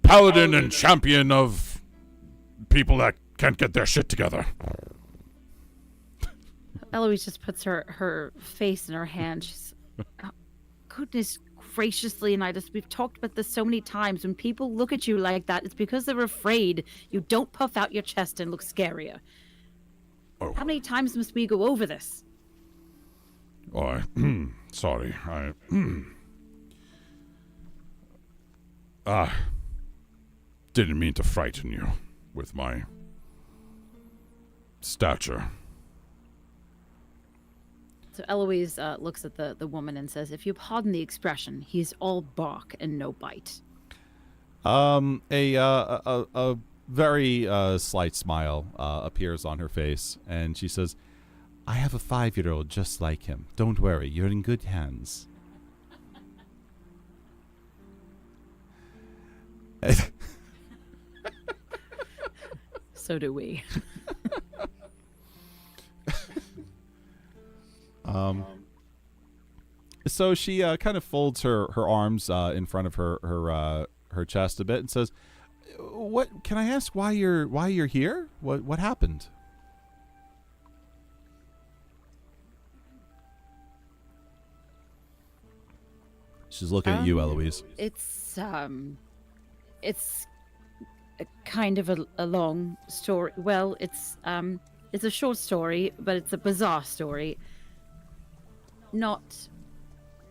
Paladin and champion of people that can't get their shit together. Eloise just puts her face in her hand. She's, oh, goodness gracious, Leonidas, we've talked about this so many times. When people look at you like that, it's because they're afraid. You don't puff out your chest and look scarier. Oh. How many times must we go over this? Oh, sorry. Didn't mean to frighten you with my stature. So Eloise looks at the woman and says, if you pardon the expression, he's all bark and no bite. A very slight smile appears on her face, and she says, I have a 5-year-old just like him. Don't worry, you're in good hands. So do we. So she kind of folds her arms in front of her chest a bit and says, "What can I ask? Why you're here? What happened?" She's looking at you, Eloise. It's a kind of a long story. Well, it's a short story, but it's a bizarre story. Not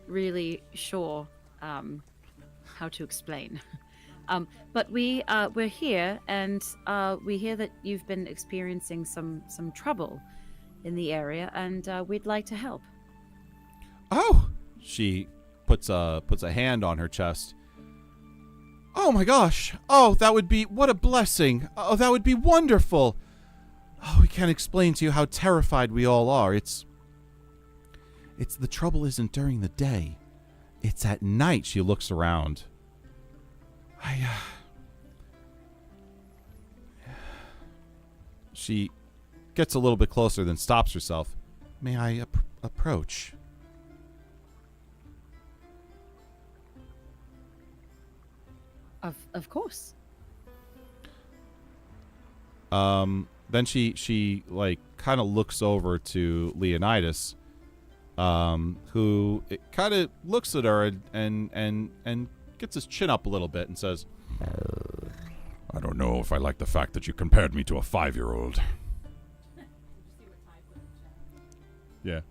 really sure how to explain. But we're here, and we hear that you've been experiencing some trouble in the area, and we'd like to help. Oh, she puts a hand on her chest. Oh my gosh! Oh, what a blessing! Oh, that would be wonderful! Oh, we can't explain to you how terrified we all are. It's the trouble isn't during the day. It's at night. She looks around. She gets a little bit closer, then stops herself. May I approach? Of course. Then she like kind of looks over to Leonidas, who kind of looks at her and gets his chin up a little bit and says, I don't know if I like the fact that you compared me to a 5-year-old. yeah.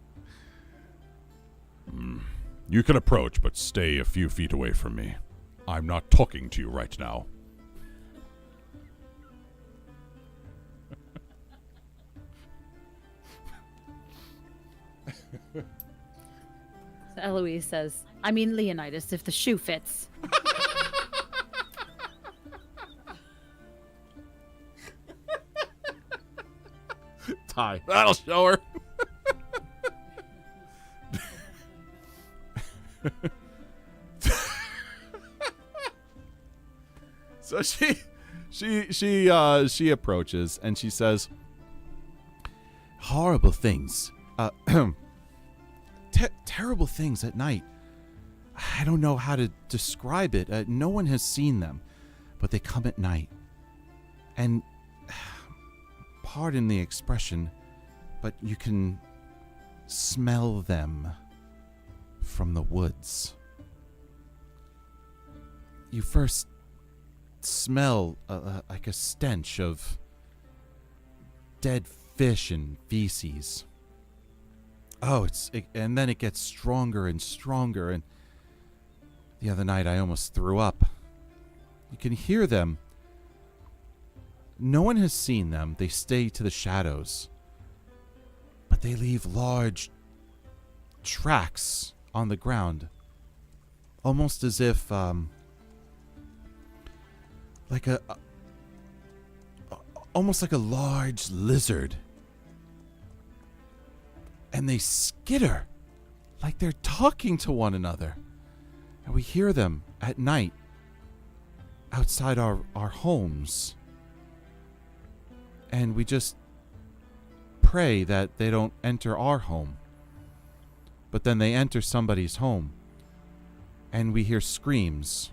You can approach, but stay a few feet away from me. I'm not talking to you right now. So Eloise says, I mean Leonidas, if the shoe fits. Tie. That'll show her. So she approaches and she says, horrible things. Terrible things at night. I don't know how to describe it. No one has seen them, but they come at night. And pardon the expression, but you can smell them from the woods. You first smell like a stench of dead fish and feces. And then it gets stronger and stronger, and the other night I almost threw up. You can hear them. No one has seen them. They stay to the shadows, but they leave large tracks on the ground, almost as if almost like a large lizard. And they skitter like they're talking to one another. And we hear them at night outside our homes. And we just pray that they don't enter our home. But then they enter somebody's home. And we hear screams.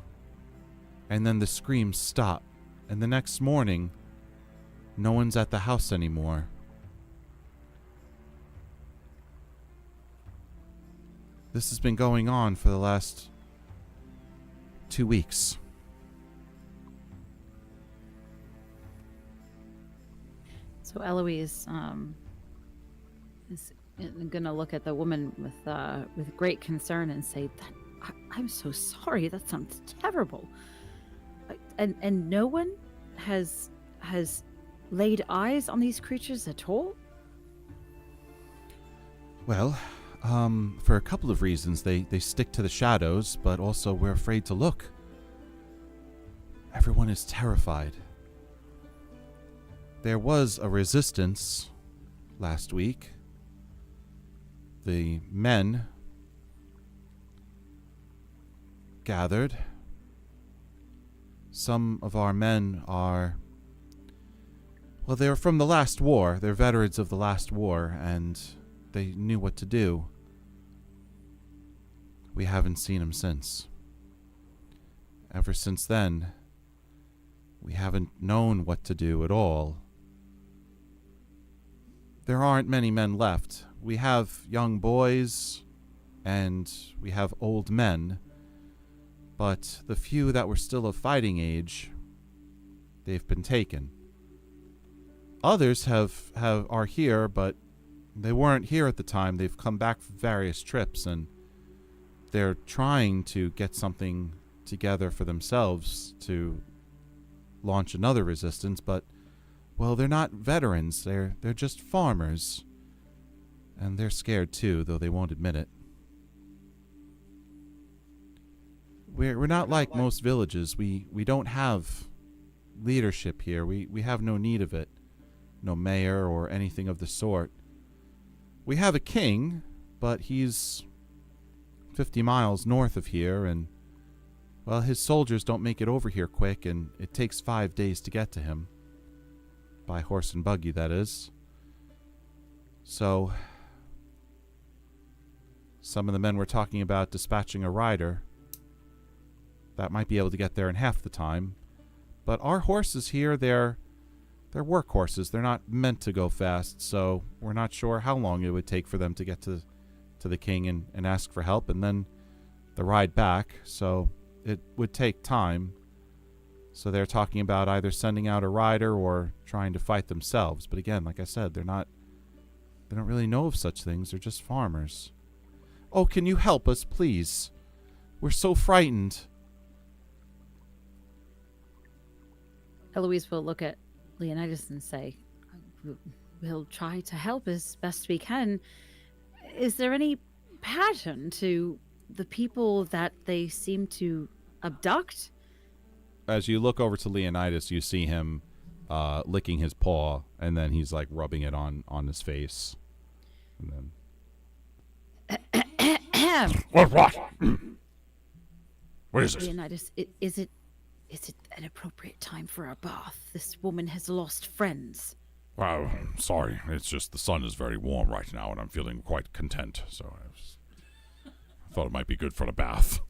And then the screams stop. And the next morning, no one's at the house anymore. This has been going on for the last 2 weeks. So Eloise is going to look at the woman with great concern and say, I'm so sorry. That sounds terrible. And no one has laid eyes on these creatures at all? Well, for a couple of reasons. They stick to the shadows, but also we're afraid to look. Everyone is terrified. There was a resistance last week. The men gathered. Some of our men are... Well, they're from the last war. They're veterans of the last war, and they knew what to do. We haven't seen them since. Ever since then, we haven't known what to do at all. There aren't many men left. We have young boys, and we have old men, but the few that were still of fighting age, they've been taken. Others are here, but they weren't here at the time. They've come back from various trips, and they're trying to get something together for themselves to launch another resistance, but, well, they're not veterans. They're just farmers. And they're scared too, though they won't admit it. We're not like most villages. We don't have leadership here. We have no need of it. No mayor or anything of the sort. We have a king, but he's 50 miles north of here, and, well, his soldiers don't make it over here quick, and it takes 5 days to get to him. By horse and buggy, that is. So, some of the men were talking about dispatching a rider. That might be able to get there in half the time. But our horses here, they're work horses. They're not meant to go fast, so we're not sure how long it would take for them to get to the king and ask for help, and then the ride back. So it would take time. So they're talking about either sending out a rider or trying to fight themselves. But again, like I said, they don't really know of such things. They're just farmers. Oh, can you help us, please? We're so frightened. Eloise will look at Leonidas and say, we'll try to help as best we can. Is there any pattern to the people that they seem to abduct? As you look over to Leonidas, you see him licking his paw, and then he's like rubbing it on his face. And then What? What is it? Leonidas, is it an appropriate time for a bath? This woman has lost friends. Well, sorry. It's just the sun is very warm right now, and I'm feeling quite content. So I thought it might be good for the bath.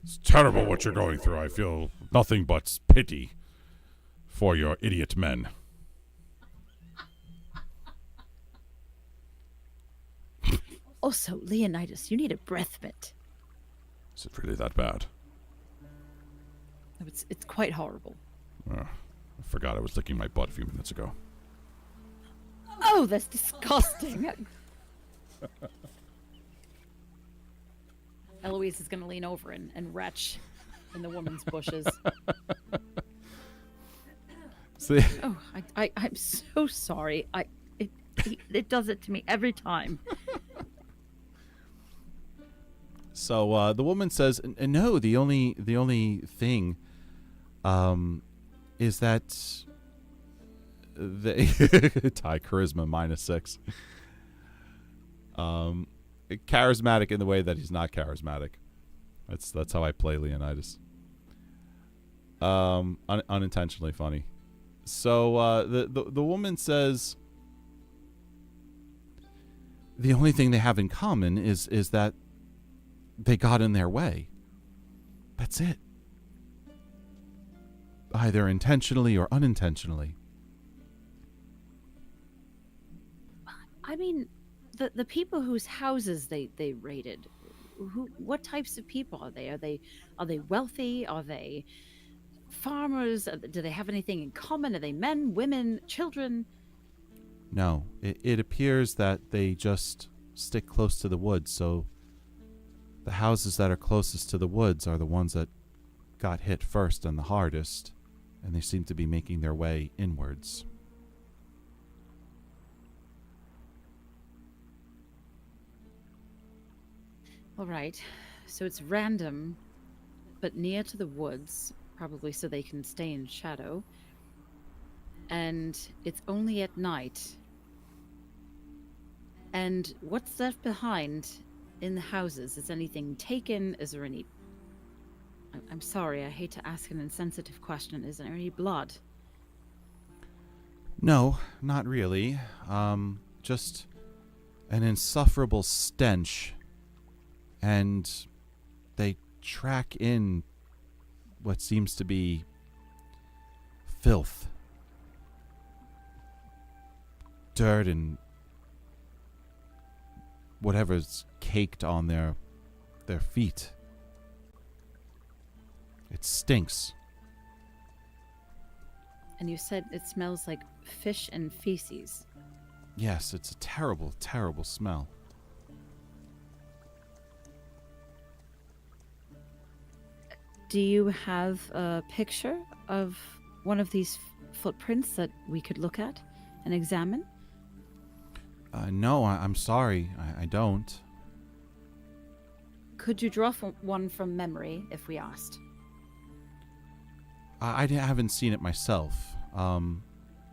It's terrible what you're going through. I feel nothing but pity for your idiot men. Also, Leonidas, you need a breath mint. Is it really that bad? No, it's quite horrible. I forgot I was licking my butt a few minutes ago. Oh, that's disgusting. Eloise is going to lean over and retch in the woman's bushes. see, Oh, I'm so sorry. It does it to me every time. so the woman says, "No, the only thing, is that they Ty charisma -6. Charismatic in the way that he's not charismatic. That's how I play Leonidas. Unintentionally funny. So the woman says the only thing they have in common is that they got in their way. That's it. Either intentionally or unintentionally. I mean, the people whose houses they raided, what types of people are they? Are they wealthy? Are they farmers? Do they have anything in common? Are they men, women, children? No, it appears that they just stick close to the woods, so the houses that are closest to the woods are the ones that got hit first and the hardest, and they seem to be making their way inwards. All right, so it's random, but near to the woods, probably so they can stay in shadow. And it's only at night. And what's left behind in the houses? Is anything taken? Is there any... I'm sorry, I hate to ask an insensitive question. Is there any blood? No, not really. Just an insufferable stench. And they track in what seems to be filth. Dirt and whatever's caked on their feet. It stinks. And you said it smells like fish and feces. Yes, it's a terrible, terrible smell. Do you have a picture of one of these footprints that we could look at and examine? No, I'm sorry. I don't. Could you draw one from memory if we asked? I haven't seen it myself.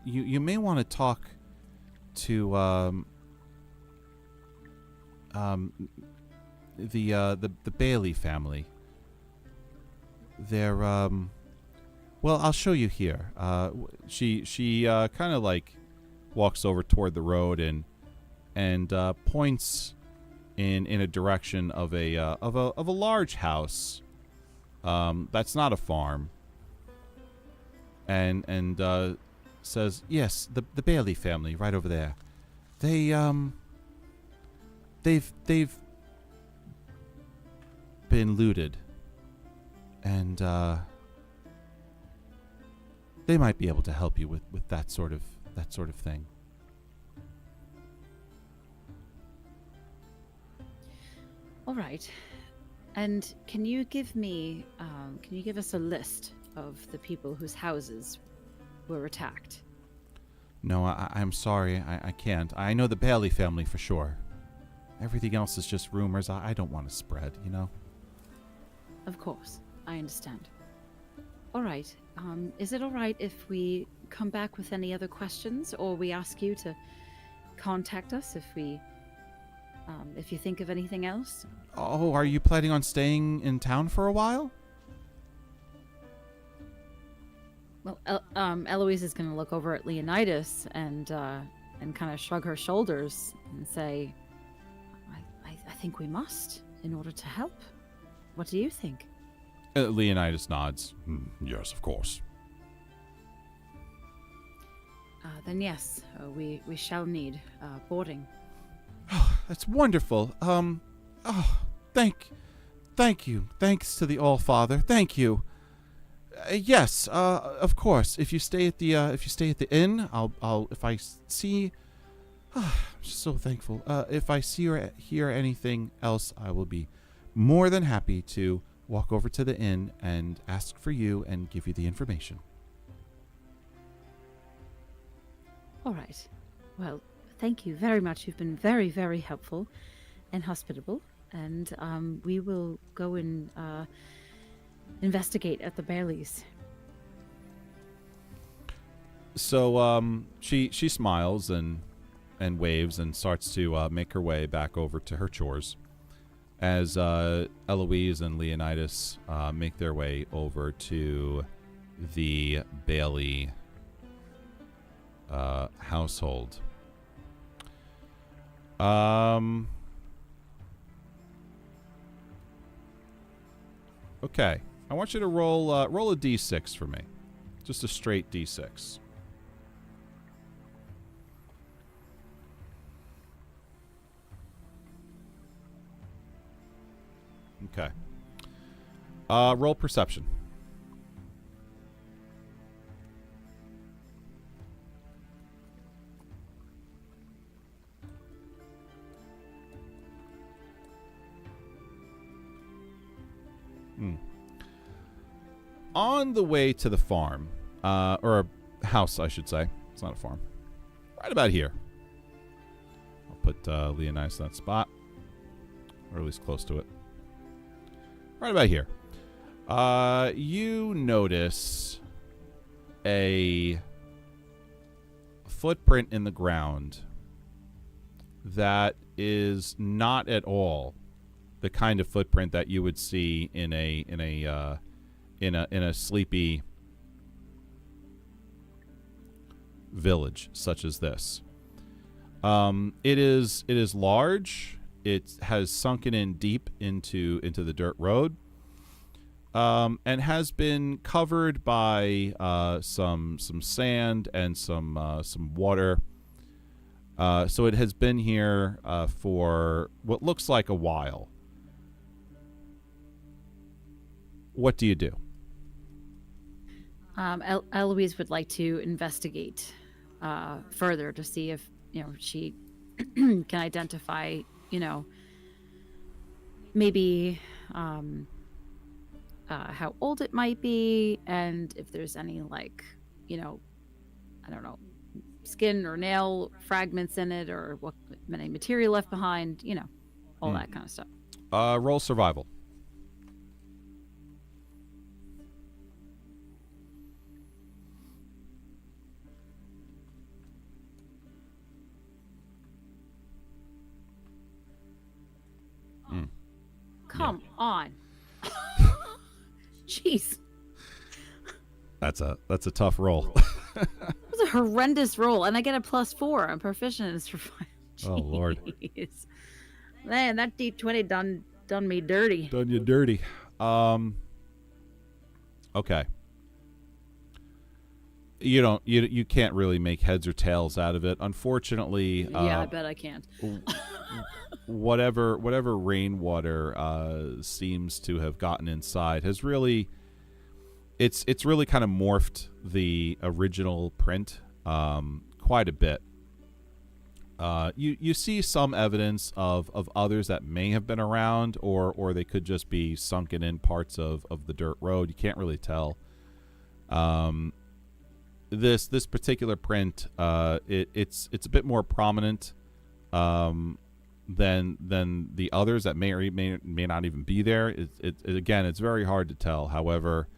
You may want to talk to the Bailey family. They're well, I'll show you here. She kind of like walks over toward the road and points in a direction of a large house. That's not a farm. And says, yes, the Bailey family right over there. They've been looted, and they might be able to help you with that sort of thing. All right. And can you give us a list of the people whose houses were attacked? No, I'm sorry, I can't. I know the Bailey family for sure. Everything else is just rumors. I don't want to spread, you know? Of course, I understand. All right. Is it all right if we come back with any other questions, or we ask you to contact us if you think of anything else? Oh, are you planning on staying in town for a while? Well, Eloise is going to look over at Leonidas and kind of shrug her shoulders and say, I think we must in order to help. What do you think? Leonidas nods. Yes, of course. Then yes, we shall need boarding. That's wonderful. Thank you. Thanks to the All-Father. Thank you. Yes, of course. If you stay at the inn, I'll if I see, I'm so thankful. If I see or hear anything else, I will be more than happy to walk over to the inn and ask for you and give you the information. All right. Well, thank you very much. You've been very, very helpful and hospitable, and we will go and investigate at the Baileys. So she smiles and waves and starts to make her way back over to her chores, as Eloise and Leonidas make their way over to the Bailey household. Okay. I want you to roll a d6 for me. Just a straight d6. Okay. Roll perception. On the way to the farm, or a house, I should say. It's not a farm. Right about here. I'll put Leonidas in that spot, or at least close to it. Right about here. You notice a footprint in the ground that is not at all the kind of footprint that you would see in a sleepy village such as this. It is large. It has sunken in deep into the dirt road, and has been covered by some sand and some water. So it has been here for what looks like a while. What do you do? Eloise would like to investigate further to see if she can identify maybe how old it might be, and if there's any I don't know, skin or nail fragments in it, or what any material left behind, all that kind of stuff. Roll survival. Come on. Jeez. That's a tough roll. It was a horrendous roll, and I get a +4. I'm proficient in survival. Oh, Lord. Man, that D20 done me dirty. Done you dirty. Okay. You can't really make heads or tails out of it. Unfortunately, yeah, I bet I can't. whatever rainwater seems to have gotten inside has really it's really kind of morphed the original print quite a bit. You see some evidence of others that may have been around, or they could just be sunken in parts of the dirt road. You can't really tell. This particular print, it's a bit more prominent than the others that may or may not even be there. Again, it's very hard to tell. However,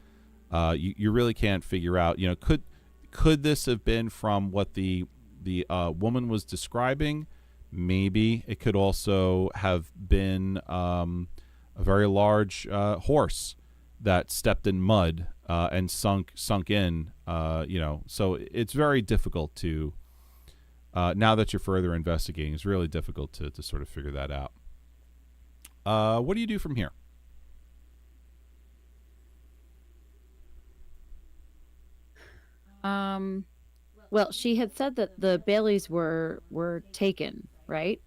you really can't figure out. Could this have been from what the woman was describing? Maybe it could also have been a very large horse that stepped in mud and sunk in. So it's very difficult to. Now that you're further investigating, it's really difficult to sort of figure that out. What do you do from here? Well, she had said that the Baileys were taken, right?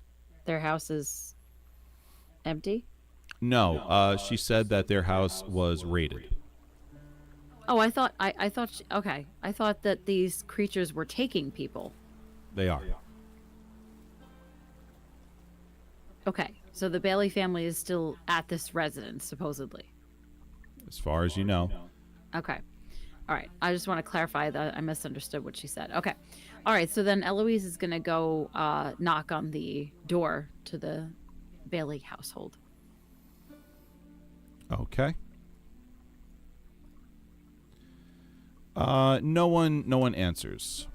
Their house is empty? No, she said that their house was raided. Oh, I thought okay. I thought that these creatures were taking people. They are. Okay. So the Bailey family is still at this residence, supposedly. As far as you know. Okay. All right. I just want to clarify that I misunderstood what she said. Okay. All right. So then Eloise is going to go knock on the door to the Bailey household. Okay. No one answers.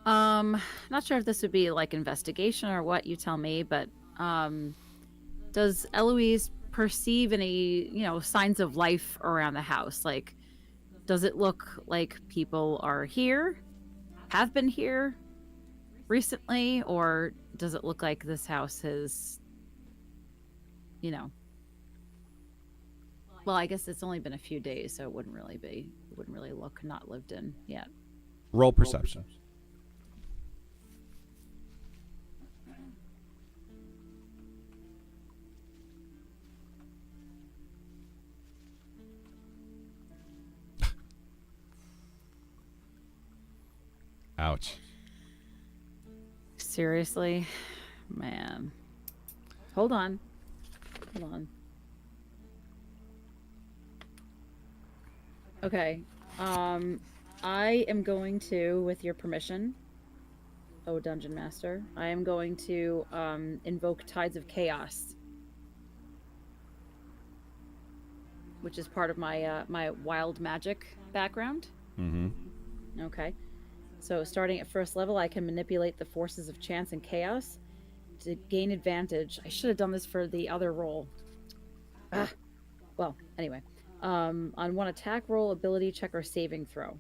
Not sure if this would be like investigation or what, you tell me, but does Eloise perceive any, signs of life around the house? Like, does it look like people are here, have been here recently, or does it look like this house has, well, I guess it's only been a few days, so it wouldn't really look not lived in yet. Roll perception. Ouch. Seriously? Man. Hold on. Okay. I am going to, with your permission, Dungeon Master, I am going to invoke Tides of Chaos, which is part of my my wild magic background. Mm-hmm. Okay. So starting at first level, I can manipulate the forces of chance and chaos to gain advantage. I should have done this for the other roll. Well, anyway. On one attack roll, ability check, or saving throw.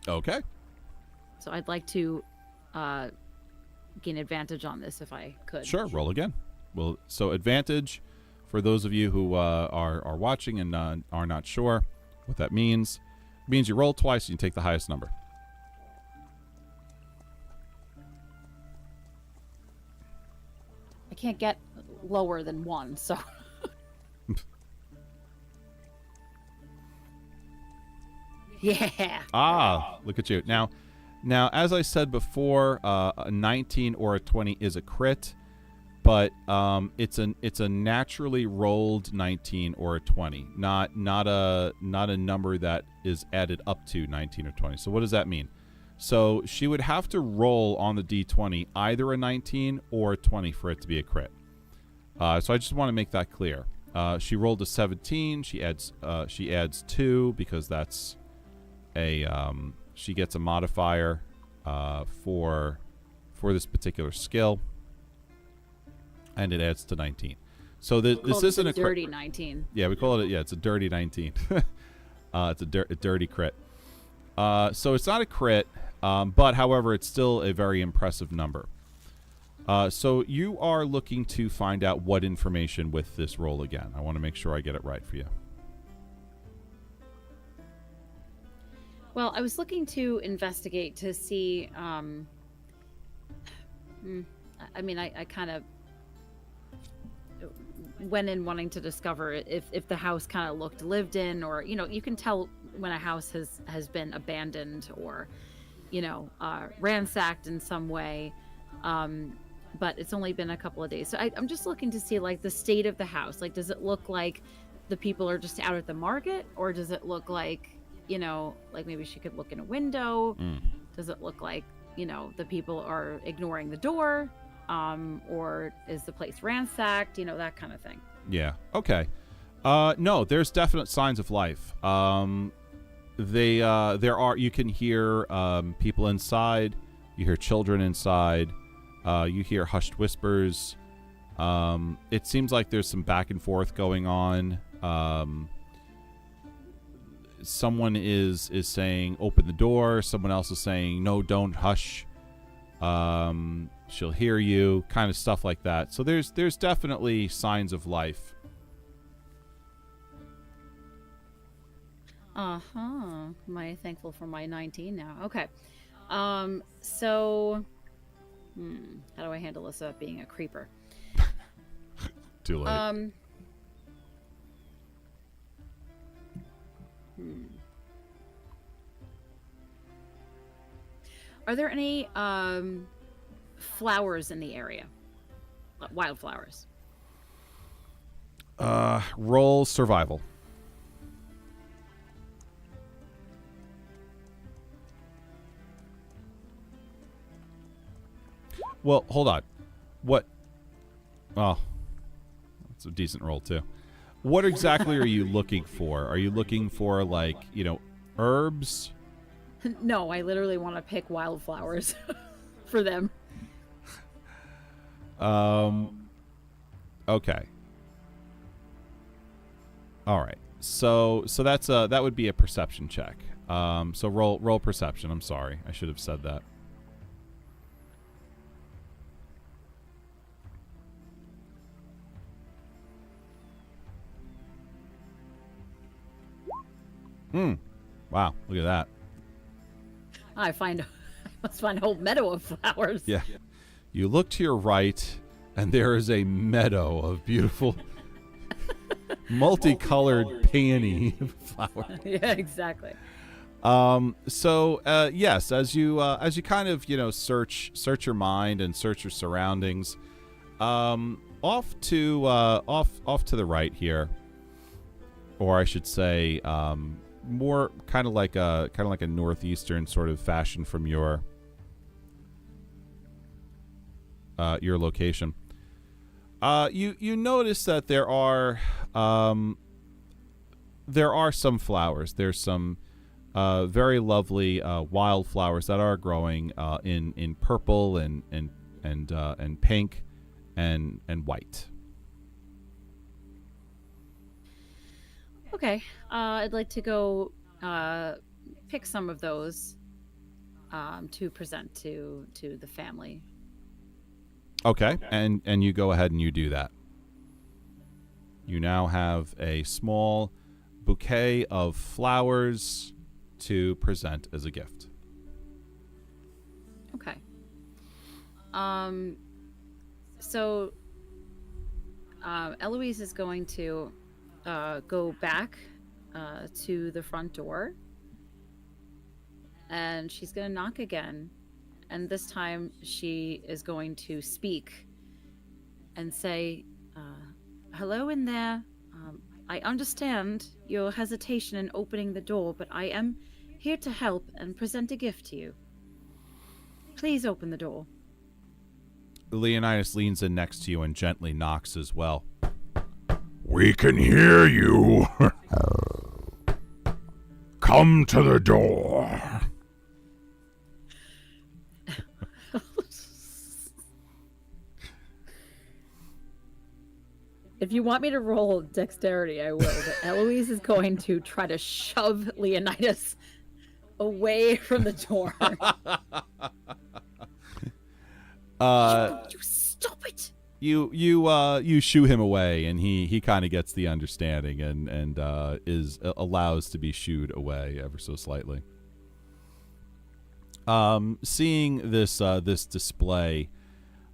Okay. So I'd like to gain advantage on this if I could. Sure, roll again. Well, so advantage for those of you who are watching and are not sure what that means you roll twice and you take the highest number. I can't get lower than 1, so. Yeah. Look at you. Now, as I said before, a 19 or a 20 is a crit, but it's a naturally rolled 19 or a 20, not a number that is added up to 19 or 20. So what does that mean? So she would have to roll on the d20 either a 19 or a 20 for it to be a crit. So I just want to make that clear. She rolled a 17. She adds 2 because that's she gets a modifier for this particular skill, and it adds to 19. So this isn't a dirty 19. Yeah, we call it. Yeah, it's a dirty 19. It's a dirty crit. So it's not a crit, but however, it's still a very impressive number. So you are looking to find out what information with this roll again. I want to make sure I get it right for you. Well, I was looking to investigate to see. I mean, I kind of went in wanting to discover if the house kind of looked lived in, or you can tell when a house has been abandoned or ransacked in some way. But it's only been a couple of days, so I'm just looking to see like the state of the house. Like, does it look like the people are just out at the market, or does it look like like maybe she could look in a window? Does it look like the people are ignoring the door, or is the place ransacked, that kind of thing? Yeah. Okay. No, there's definite signs of life. You can hear people inside, you hear children inside, you hear hushed whispers. It seems like there's some back and forth going on. Someone is saying, open the door. Someone else is saying, no, don't, hush. She'll hear you, kind of stuff like that. So there's definitely signs of life. Am I thankful for my 19 now? Okay. So how do I handle this without being a creeper? Too late. Are there any flowers in the area? Wildflowers? Roll survival. Well, hold on. What? Oh, that's a decent roll too. What exactly are you looking for? Are you looking for like, herbs? No, I literally want to pick wildflowers for them. Okay. All right. So that's that would be a perception check. So roll perception. I'm sorry. I should have said that. Wow, look at that. I must find a whole meadow of flowers. Yeah. You look to your right, and there is a meadow of beautiful, multicolored peony flowers. Yeah, exactly. So yes, as you kind of search your mind and search your surroundings, off to the right here, or I should say, more kind of like a northeastern sort of fashion from your location. You notice that there are some flowers. There's some very lovely wildflowers that are growing in purple and pink and white. Okay, I'd like to go pick some of those to present to the family. Okay, and you go ahead and you do that. You now have a small bouquet of flowers to present as a gift. Okay. So Eloise is going to go back to the front door, and she's going to knock again, and this time she is going to speak and say, hello in there. I understand your hesitation in opening the door, but I am here to help and present a gift to you. Please open the door. Leonidas leans in next to you and gently knocks as well. We can hear you. Come to the door. If you want me to roll dexterity, I will. But Eloise is going to try to shove Leonidas away from the door. You stop it! You shoo him away, and he kind of gets the understanding and is allows to be shooed away ever so slightly. Seeing this display,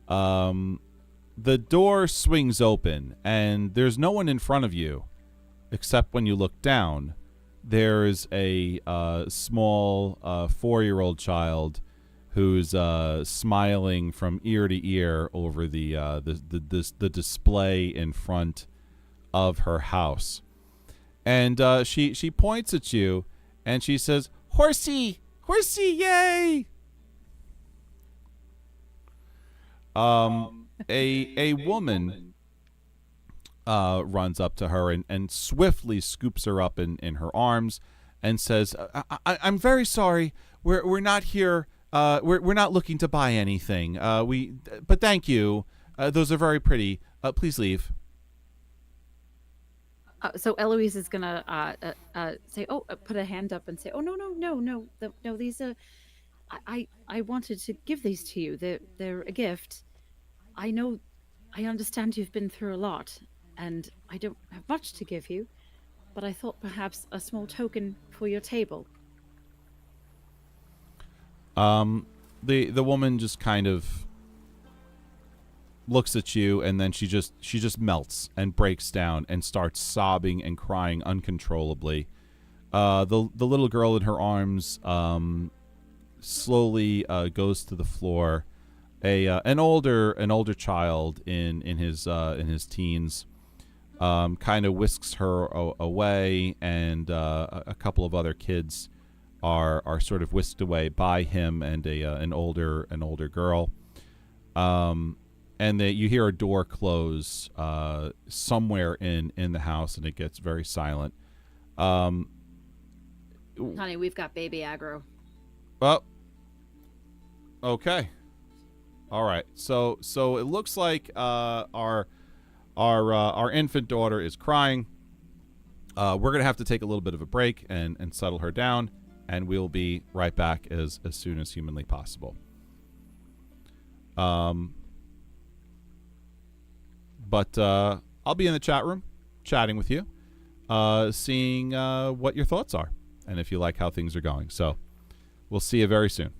the door swings open, and there's no one in front of you, except when you look down. There's a small 4-year-old child who's smiling from ear to ear over the display in front of her house, and she points at you, and she says, "Horsey, horsey, yay!" A woman runs up to her and swiftly scoops her up in her arms and says, "I'm very sorry. We're not here. We're not looking to buy anything. But thank you. Those are very pretty. Please leave." So Eloise is gonna say, put a hand up and say, "Oh, no, these are, I wanted to give these to you. They're a gift. I understand you've been through a lot, and I don't have much to give you, but I thought perhaps a small token for your table." The woman just kind of looks at you, and then she just melts and breaks down and starts sobbing and crying uncontrollably. The little girl in her arms slowly goes to the floor. An older child in his teens kind of whisks her away, and a couple of other kids are sort of whisked away by him and an older girl. And you hear a door close somewhere in the house, and it gets very silent. Honey, we've got baby aggro. Well, okay. All right. So it looks like our infant daughter is crying. We're gonna have to take a little bit of a break and settle her down, and we'll be right back as soon as humanly possible. But I'll be in the chat room chatting with you, seeing what your thoughts are and if you like how things are going. So we'll see you very soon.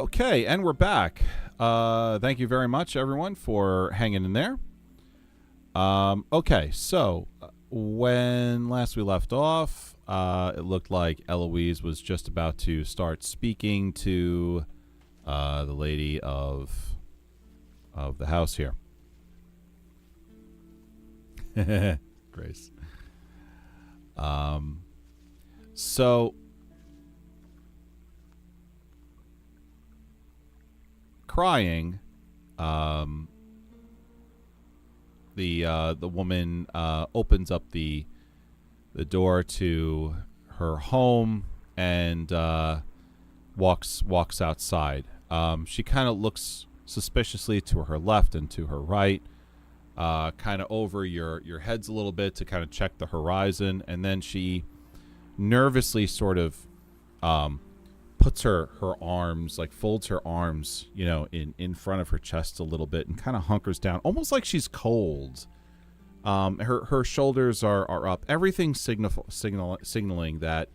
Okay, and we're back. Thank you very much, everyone, for hanging in there. Okay, so when last we left off, it looked like Eloise was just about to start speaking to the lady of the house here. Grace. So crying, the woman opens up the door to her home and walks outside. She kind of looks suspiciously to her left and to her right, kind of over your heads a little bit to kind of check the horizon, and then she nervously sort of puts her arms, like folds her arms, in front of her chest a little bit and kind of hunkers down, almost like she's cold. Her shoulders are up. Everything's signaling that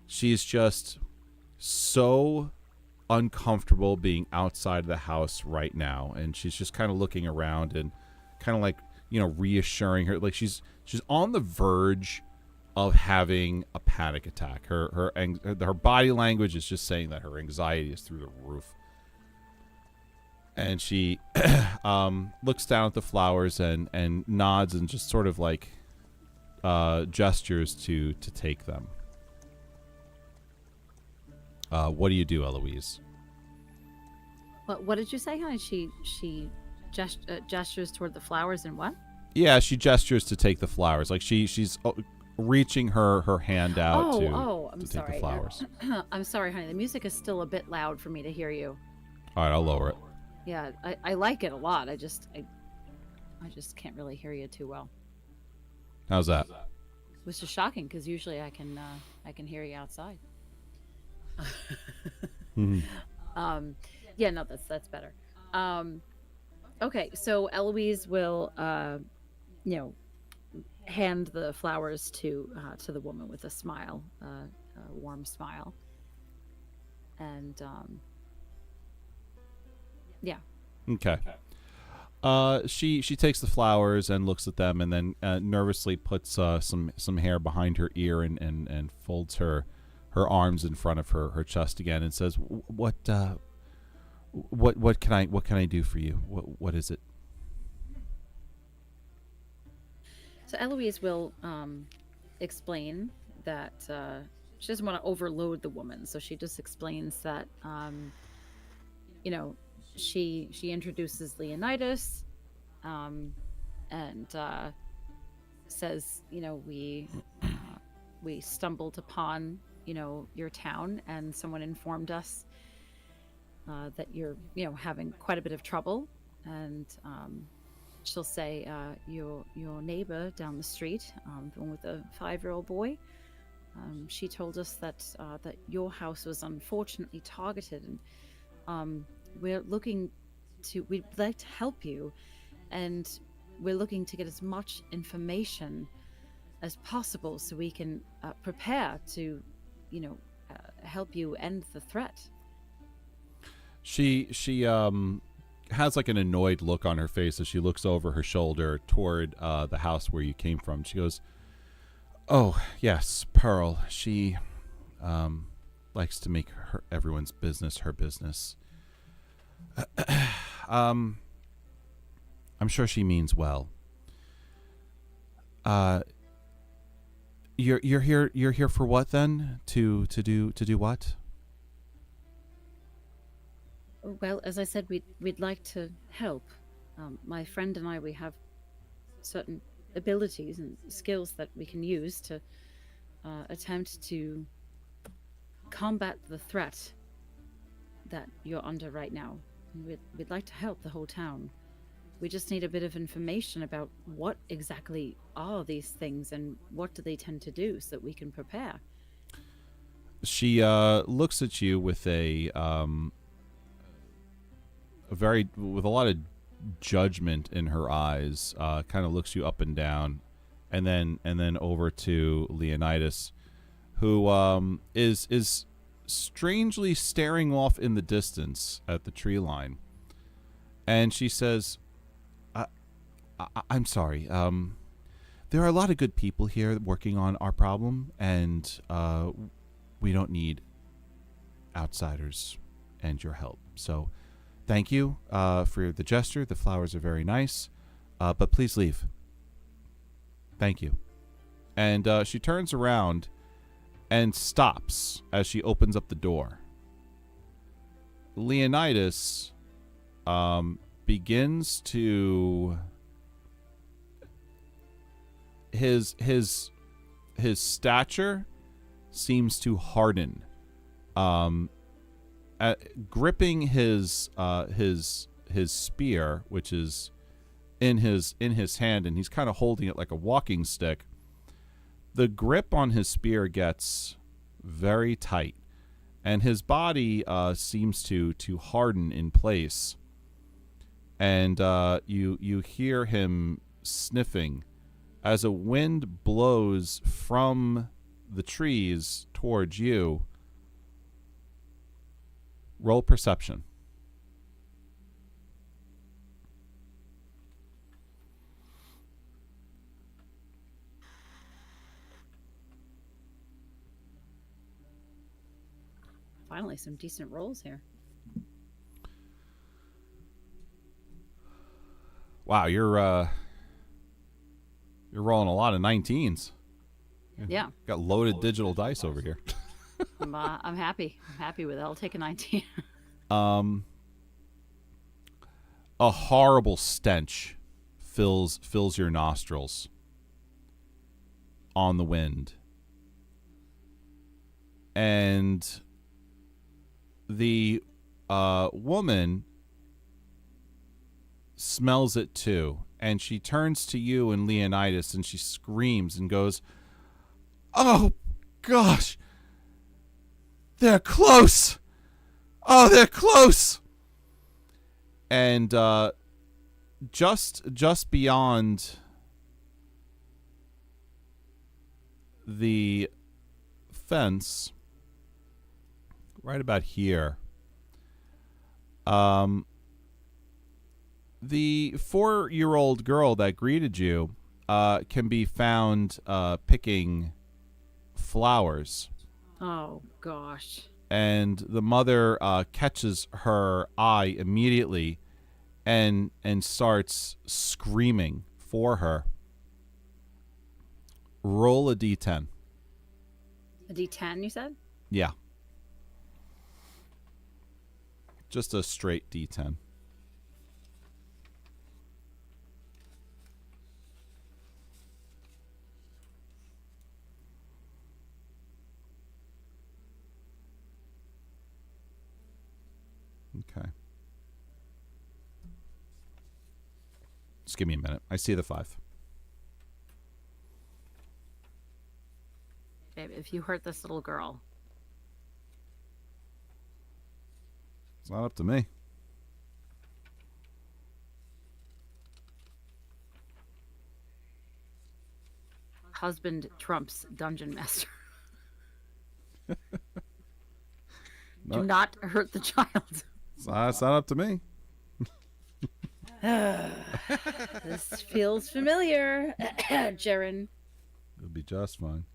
she's just so uncomfortable being outside of the house right now, and she's just kind of looking around and kind of like reassuring her, like she's on the verge of having a panic attack. Her body language is just saying that her anxiety is through the roof. And she looks down at the flowers and nods and just sort of like gestures to take them. What do you do, Eloise? What did you say, honey? She gestures toward the flowers and what? Yeah, she gestures to take the flowers. Like she's reaching her hand out to take the flowers. I'm sorry, honey. The music is still a bit loud for me to hear you. All right, I'll lower it. Yeah, I like it a lot. I just can't really hear you too well. How's that? Which is shocking because usually I can hear you outside. Yeah, no, that's better. Okay, so Eloise will hand the flowers to the woman with a smile, a warm smile, and yeah. Okay. She takes the flowers and looks at them, and then nervously puts some hair behind her ear and folds her arms in front of her chest again and says, What can I do for you? What is it? So Eloise will explain that she doesn't want to overload the woman, so she just explains that she introduces Leonidas, and says we stumbled upon your town, and someone informed us that you're having quite a bit of trouble, and she'll say your neighbor down the street, the one with the 5-year-old boy, she told us that your house was unfortunately targeted, and we'd like to help you, and we're looking to get as much information as possible so we can prepare to help you end the threat. She has like an annoyed look on her face as she looks over her shoulder toward the house where you came from. She goes, "Oh yes, Pearl. She likes to make everyone's business her business. I'm sure she means well. You're here for what then? To do what?" Well, as I said, we'd like to help. My friend and I, we have certain abilities and skills that we can use to attempt to combat the threat that you're under right now. We'd like to help the whole town. We just need a bit of information about what exactly are these things and what do they tend to do so that we can prepare. She looks at you with with a lot of judgment in her eyes, kind of looks you up and down, and then over to Leonidas, who is strangely staring off in the distance at the tree line. And she says, I'm sorry. There are a lot of good people here working on our problem, and we don't need outsiders and your help. So thank you for the gesture. The flowers are very nice, but please leave. Thank you. And she turns around and stops as she opens up the door. Leonidas begins to... His stature seems to harden. Gripping his spear, which is in his hand, and he's kind of holding it like a walking stick. The grip on his spear gets very tight, and his body seems to harden in place. And you hear him sniffing as a wind blows from the trees towards you. Roll perception. Finally, some decent rolls here. Wow, you're rolling a lot of 19s. Yeah. Got loaded digital dice over here. I'm happy. I'm happy with it. I'll take a 19. A horrible stench fills your nostrils on the wind. And the woman smells it too. And she turns to you and Leonidas and she screams and goes, "Oh, gosh. They're close. Oh, they're close." And just beyond the fence, right about here, the 4-year-old girl that greeted you can be found picking flowers. Oh, gosh. And the mother catches her eye immediately and starts screaming for her. Roll a d10. A d10, you said? Yeah. Just a straight d10. Okay. Just give me a minute. I see the 5. Babe, if you hurt this little girl, It's not up to me. husband trumps dungeon master. Do not hurt the child. It's not up to me. This feels familiar, Jaren. It'll be just fine.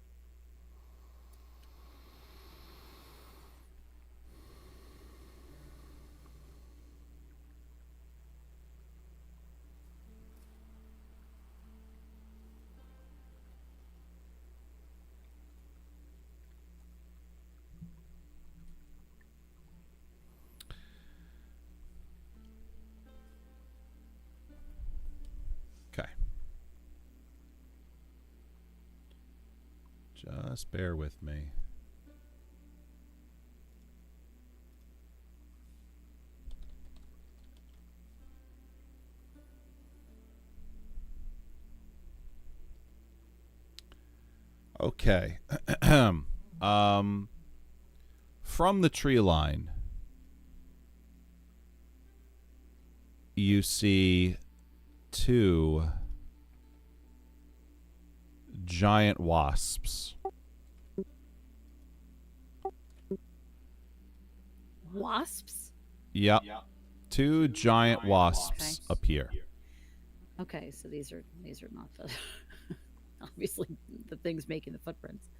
Okay. Just bear with me. Okay. From the tree line, you see 2 giant wasps. wasps? Yep. 2 giant wasps Okay. appear. Okay, so these are not the obviously the things making the footprints.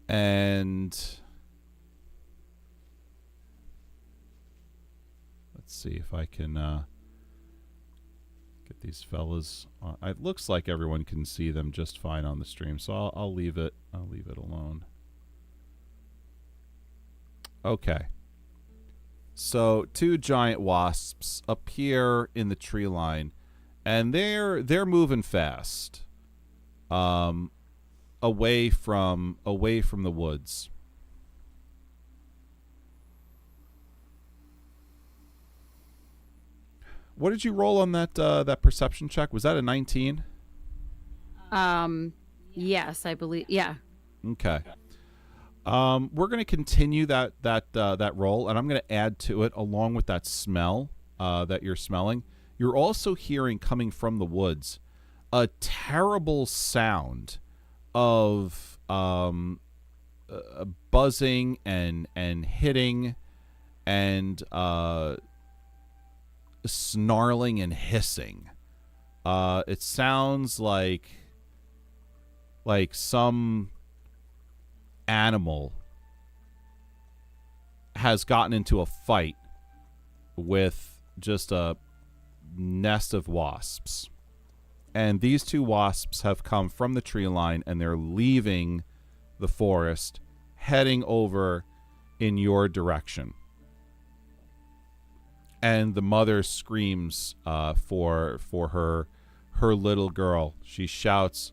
And let's see if I can get these fellas. It looks like everyone can see them just fine on the stream, so I'll leave it. I'll leave it alone. Okay. So 2 giant wasps appear in the tree line, and they're moving fast, away from the woods. What did you roll on that perception check? Was that a 19? Yes, I believe. Yeah. Okay. We're going to continue that roll, and I'm going to add to it along with that smell that you're smelling. You're also hearing coming from the woods a terrible sound of buzzing and hitting and snarling and hissing. It sounds like some animal has gotten into a fight with just a nest of wasps. And these 2 wasps have come from the tree line, and they're leaving the forest, heading over in your direction. And the mother screams for her little girl. She shouts,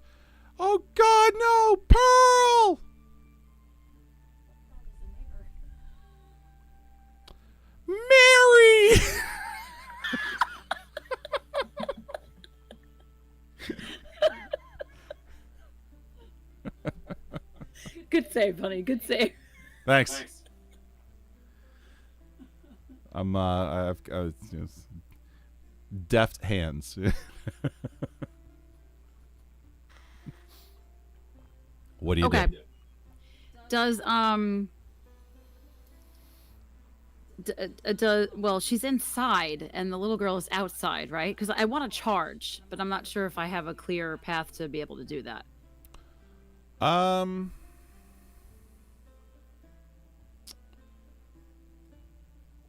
"Oh God, no, Pearl!" Mary! Good save, honey. Good save. Thanks. I've deft hands. What do you Okay. do? Does well, she's inside and the little girl is outside, right? Because I want to charge, but I'm not sure if I have a clear path to be able to do that.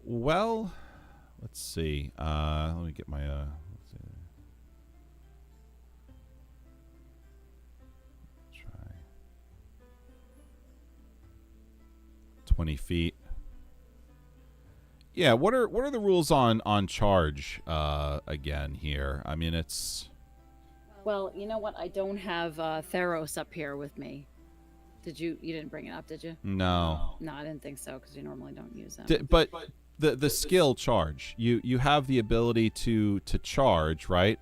Well, let's see. Let me get my let's see. Try 20 feet. Yeah, what are the rules on charge again here? I mean, it's Well, you know what? I don't have Theros up here with me. You didn't bring it up, did you? no. No, I didn't think so because you normally don't use them. But the skill charge, you have the ability to charge, right?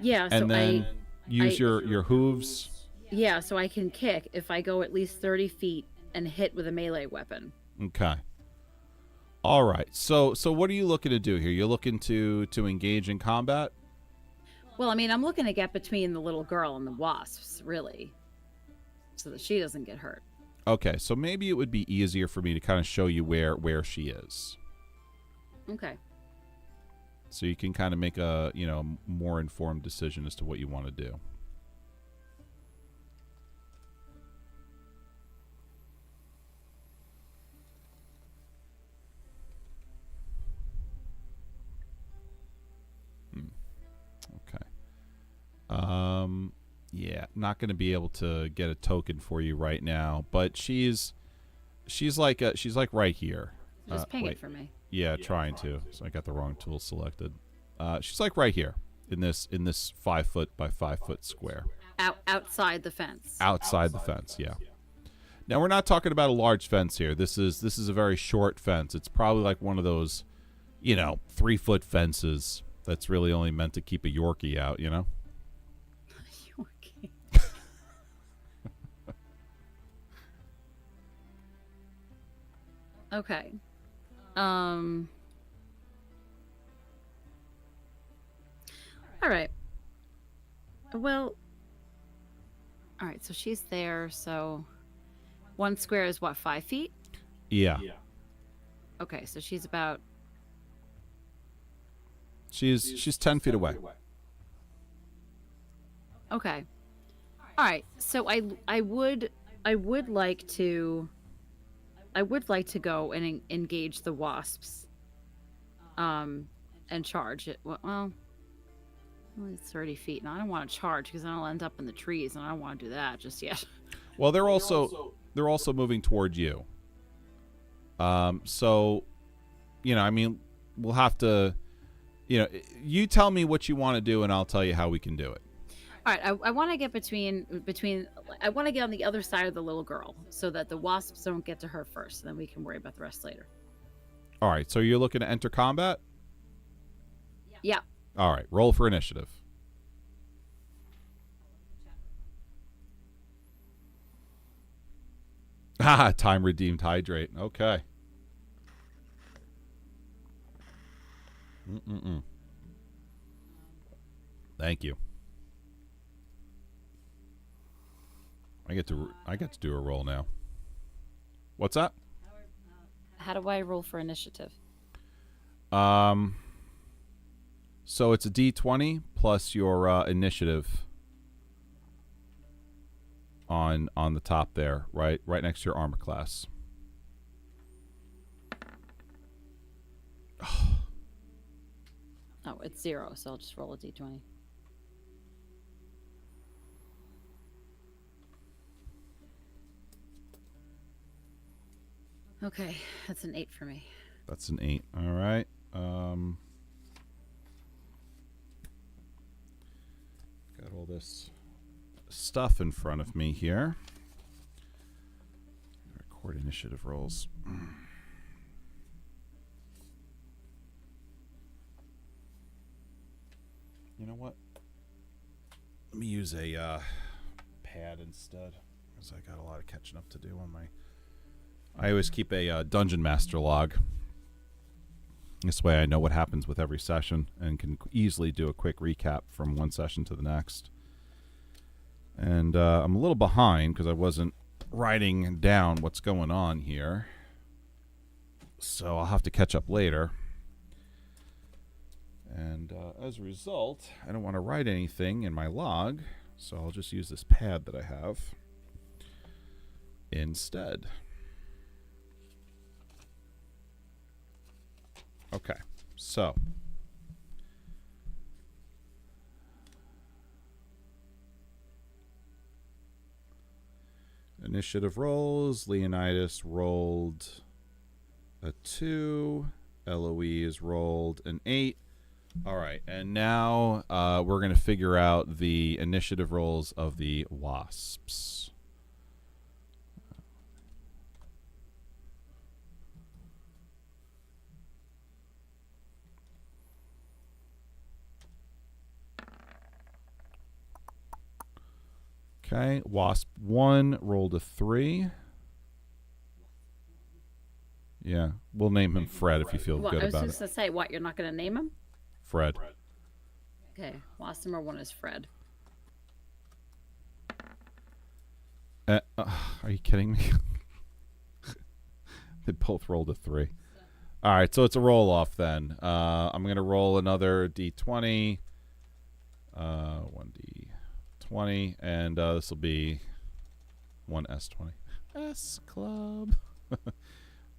Yeah, so And then use your hooves. yeah, so I can kick if I go at least 30 feet and hit with a melee weapon. Okay. All right. So what are you looking to do here? You're looking to engage in combat? Well, I mean, I'm looking to get between the little girl and the wasps, really, so that she doesn't get hurt. Okay, so maybe it would be easier for me to kind of show you where she is. Okay. So you can kind of make a, more informed decision as to what you want to do. Okay. Yeah, not going to be able to get a token for you right now, but she's like right here. Just ping wait. it for me. Yeah, trying to. So I got the wrong tool selected. She's like right here in this 5 foot by 5 foot square. Outside the fence. Outside the fence, yeah. Now we're not talking about a large fence here. This is a very short fence. It's probably like one of those, 3 foot fences that's really only meant to keep a Yorkie out, Yorkie. Okay. All right. Well, All right, so she's there. So 1 square is what, 5 feet? Yeah. Okay, so she's about. She's 10 feet away. Okay. All right. So I would like to go and engage the wasps. And charge it. Well, only 30 feet. And I don't want to charge because then I'll end up in the trees, and I don't want to do that just yet. Well, they're also moving toward you. So, I mean, we'll have to, you tell me what you want to do, and I'll tell you how we can do it. All right, I want to get between. I want to get on the other side of the little girl so that the wasps don't get to her first, and then we can worry about the rest later. All right, so you're looking to enter combat? Yeah. All right, roll for initiative. Time redeemed hydrate. Okay. Thank you. I get to do a roll now. What's that? How do I roll for initiative? So it's a D20 plus your initiative on the top there, right next to your armor class. Oh, it's 0, so I'll just roll a D20. Okay, that's an 8 for me. That's an 8. All right. Got all this stuff in front of me here. Record initiative rolls. You know what? Let me use a pad instead, because I got a lot of catching up to do on my. I always keep a Dungeon Master log. This way I know what happens with every session and can easily do a quick recap from one session to the next. And I'm a little behind because I wasn't writing down what's going on here. So I'll have to catch up later. And as a result, I don't want to write anything in my log, so I'll just use this pad that I have instead. Okay, so initiative rolls. Leonidas rolled a 2. Eloise rolled an 8. All right, and now we're going to figure out the initiative rolls of the wasps. Okay, Wasp 1 rolled a 3. Yeah, we'll name him Fred if you feel good about it. I was just going to say, what, you're not going to name him? Fred. Okay, Wasp number 1 is Fred. Are you kidding me? They both rolled a 3. All right, so it's a roll-off then. I'm going to roll another D20. 1D20, and this will be 1 S20. S Club.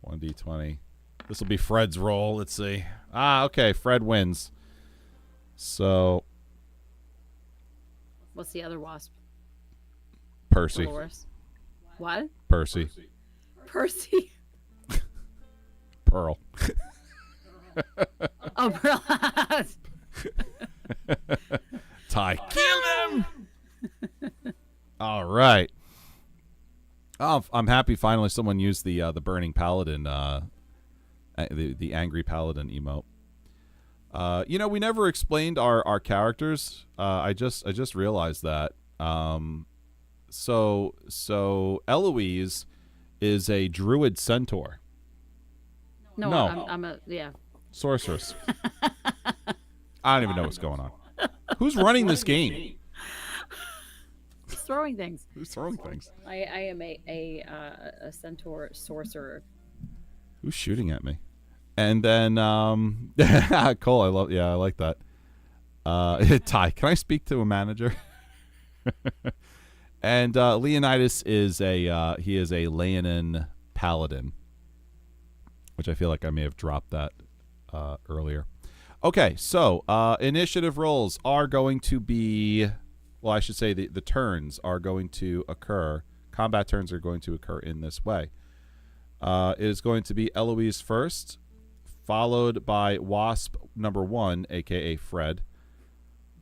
1D20. This will be Fred's roll. Let's see. Okay, Fred wins. So. What's the other wasp? Percy. Dolores. What? Percy. Percy. Pearl. Oh, Pearl. Ty. Kill them! All right. Oh, I'm happy finally someone used the burning paladin, the angry paladin emote. We never explained our characters. I just realized that. So Eloise is a druid centaur. No. I'm a Sorceress. I don't even know what's going on. Who's running this game? throwing things? Who's throwing things? I am a centaur sorcerer. Who's shooting at me? And then Cole, I like that. Ty, can I speak to a manager? And Leonidas is he is a Leonin Paladin, which I feel like I may have dropped that earlier. Okay, so initiative rolls are going to be, well, I should say the turns are going to occur. Combat turns are going to occur in this way. It is going to be Eloise first, followed by Wasp number 1, a.k.a. Fred,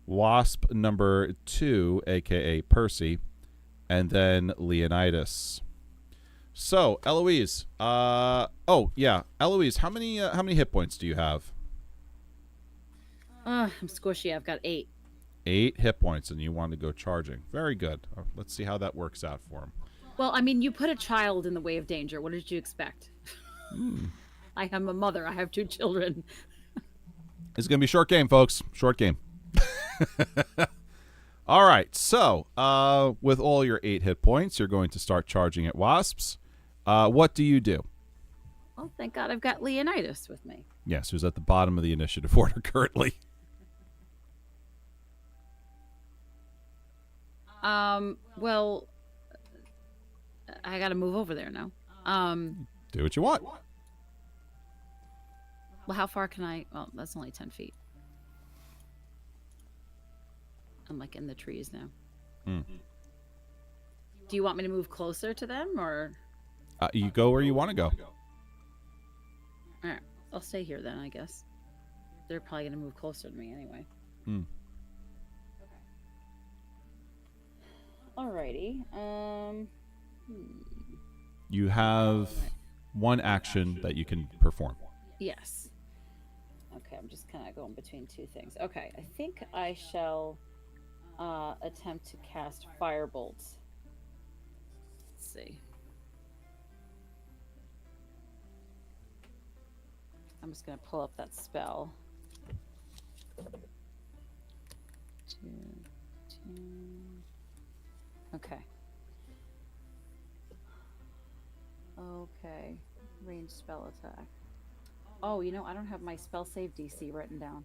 Wasp number 2, a.k.a. Percy, and then Leonidas. So, Eloise. Eloise, how many hit points do you have? I'm squishy. I've got 8. 8 hit points, and you want to go charging. Very good. Let's see how that works out for him. Well, I mean, you put a child in the way of danger. What did you expect? I am a mother. I have 2 children. It's going to be a short game, folks. Short game. All right. So, with all your 8 hit points, you're going to start charging at wasps. What do you do? Oh, thank God I've got Leonidas with me. Yes, who's at the bottom of the initiative order currently. Well, I got to move over there now. Do what you want. Well, how far can I? Well, that's only 10 feet. I'm like in the trees now. Do you want me to move closer to them, or? You go where you want to go. All right, I'll stay here then, I guess. They're probably gonna move closer to me anyway. Alrighty. You have one action that you can perform. Yes. Okay, I'm just kind of going between 2 things. Okay, I think I shall attempt to cast Firebolt. Let's see. I'm just going to pull up that spell. 2. Okay. Okay. Ranged spell attack. Oh, you know, I don't have my spell save DC written down.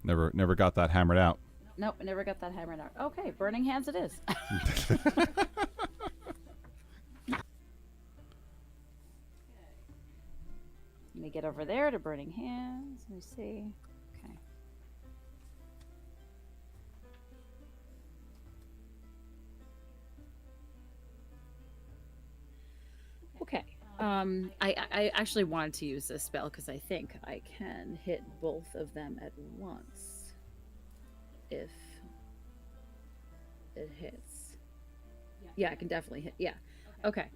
Never got that hammered out. Nope, I never got that hammered out. Okay, Burning Hands it is. Let me get over there to Burning Hands. Let me see. Okay. Okay. I actually wanted to use this spell because I think I can hit both of them at once. If it hits. Yeah, I can definitely hit. Yeah. Okay.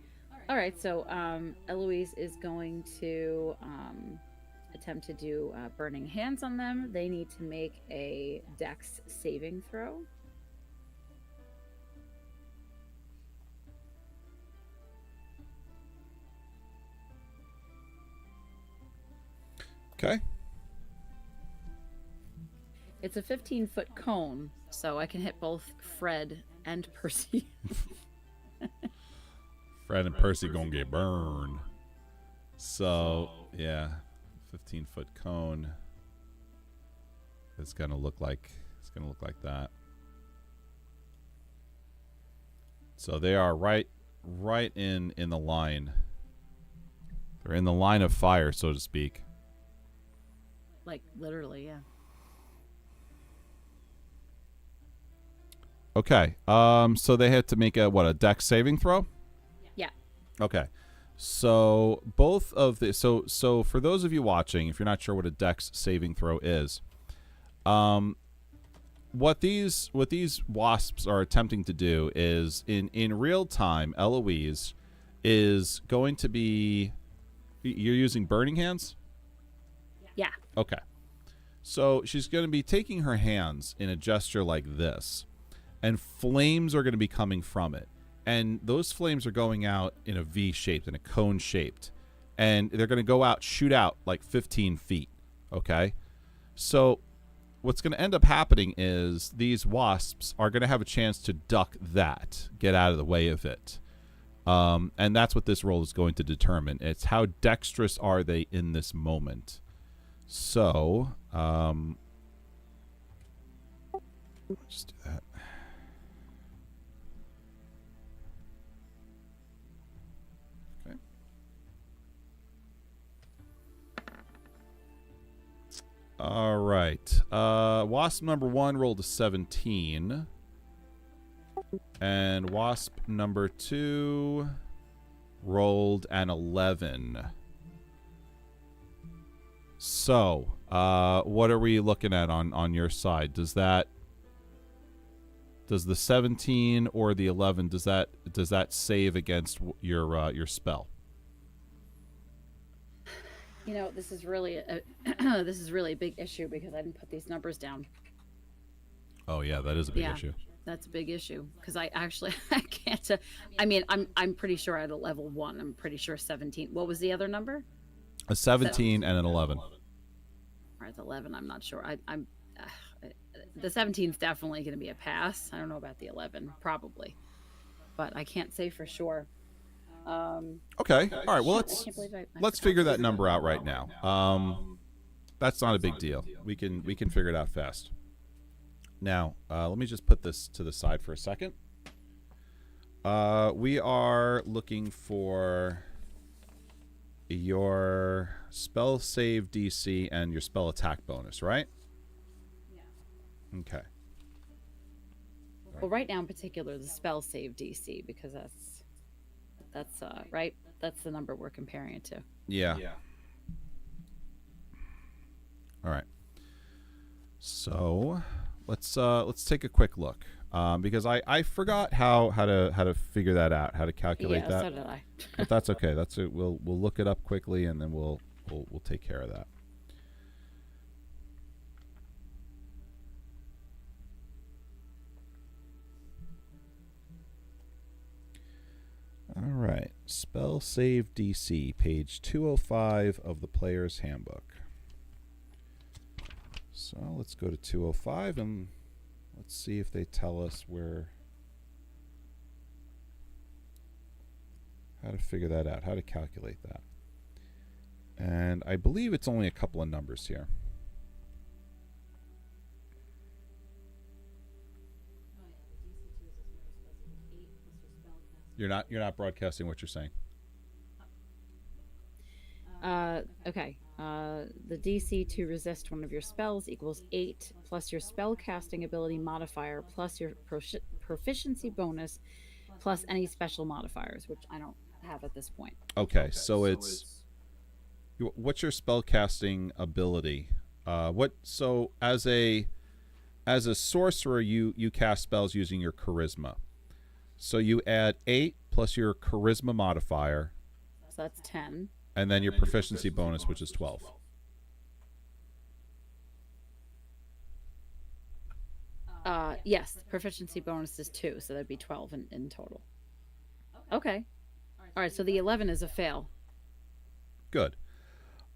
All right. So Eloise is going to attempt to do Burning Hands on them. They need to make a Dex saving throw. Okay. It's a 15-foot cone, so I can hit both Fred and Percy. Fred and Percy gonna get burned. So, yeah, 15-foot cone. It's gonna look like that. So they are right in the line. They're in the line of fire, so to speak. Like literally, yeah. Okay. So they had to make a Dex saving throw? Yeah. Okay. So both of the so for those of you watching, if you're not sure what a Dex saving throw is, what these wasps are attempting to do is in real time, Eloise is going to be. You're using Burning Hands? Yeah. Okay. So she's going to be taking her hands in a gesture like this, and flames are going to be coming from it. And those flames are going out in a V shaped, in a cone shaped. And they're going to go out, shoot out like 15 feet. Okay. So what's going to end up happening is these wasps are going to have a chance to duck that, get out of the way of it. And that's what this roll is going to determine. It's how dexterous are they in this moment. So, just do that. Okay. All right. Wasp number 1 rolled a 17. And wasp number 2 rolled an 11. So, what are we looking at on your side? Does the 17 or the 11 does that save against your spell? You know, this is really a this is really a big issue because I didn't put these numbers down. Oh yeah, that is a big issue. That's a big issue because I can't. I mean, I'm pretty sure at a level 1. I'm pretty sure 17. What was the other number? A 17 and an 11. All right, 11. I'm not sure. I'm the 17 is definitely going to be a pass. I don't know about the 11, probably, but I can't say for sure. Okay. All right. Well, let's figure that number out right now. That's not a big deal. We can figure it out fast. Now, let me just put this to the side for a second. We are looking for your spell save DC and your spell attack bonus, right? Yeah. Okay. Well, right now in particular, the spell save DC, because that's right. That's the number we're comparing it to. Yeah. All right. So let's take a quick look, because I forgot how to figure that out, how to calculate that. So did I. But that's okay. That's it. We'll look it up quickly, and then we'll take care of that. All right. Spell save DC, page 205 of the player's handbook. So let's go to 205 and let's see if they tell us how to figure that out, how to calculate that. And I believe it's only a couple of numbers here. You're not broadcasting what you're saying. Okay. The DC to resist one of your spells equals 8 plus your spell casting ability modifier plus your proficiency bonus plus any special modifiers, which I don't have at this point. Okay, so what's your spell casting ability? So as a sorcerer, you cast spells using your charisma. So you add 8 plus your charisma modifier. So that's 10. And then your proficiency bonus, which is 12. Yes, proficiency bonus is 2, so that'd be 12 in total. Okay. All right, so the 11 is a fail. Good.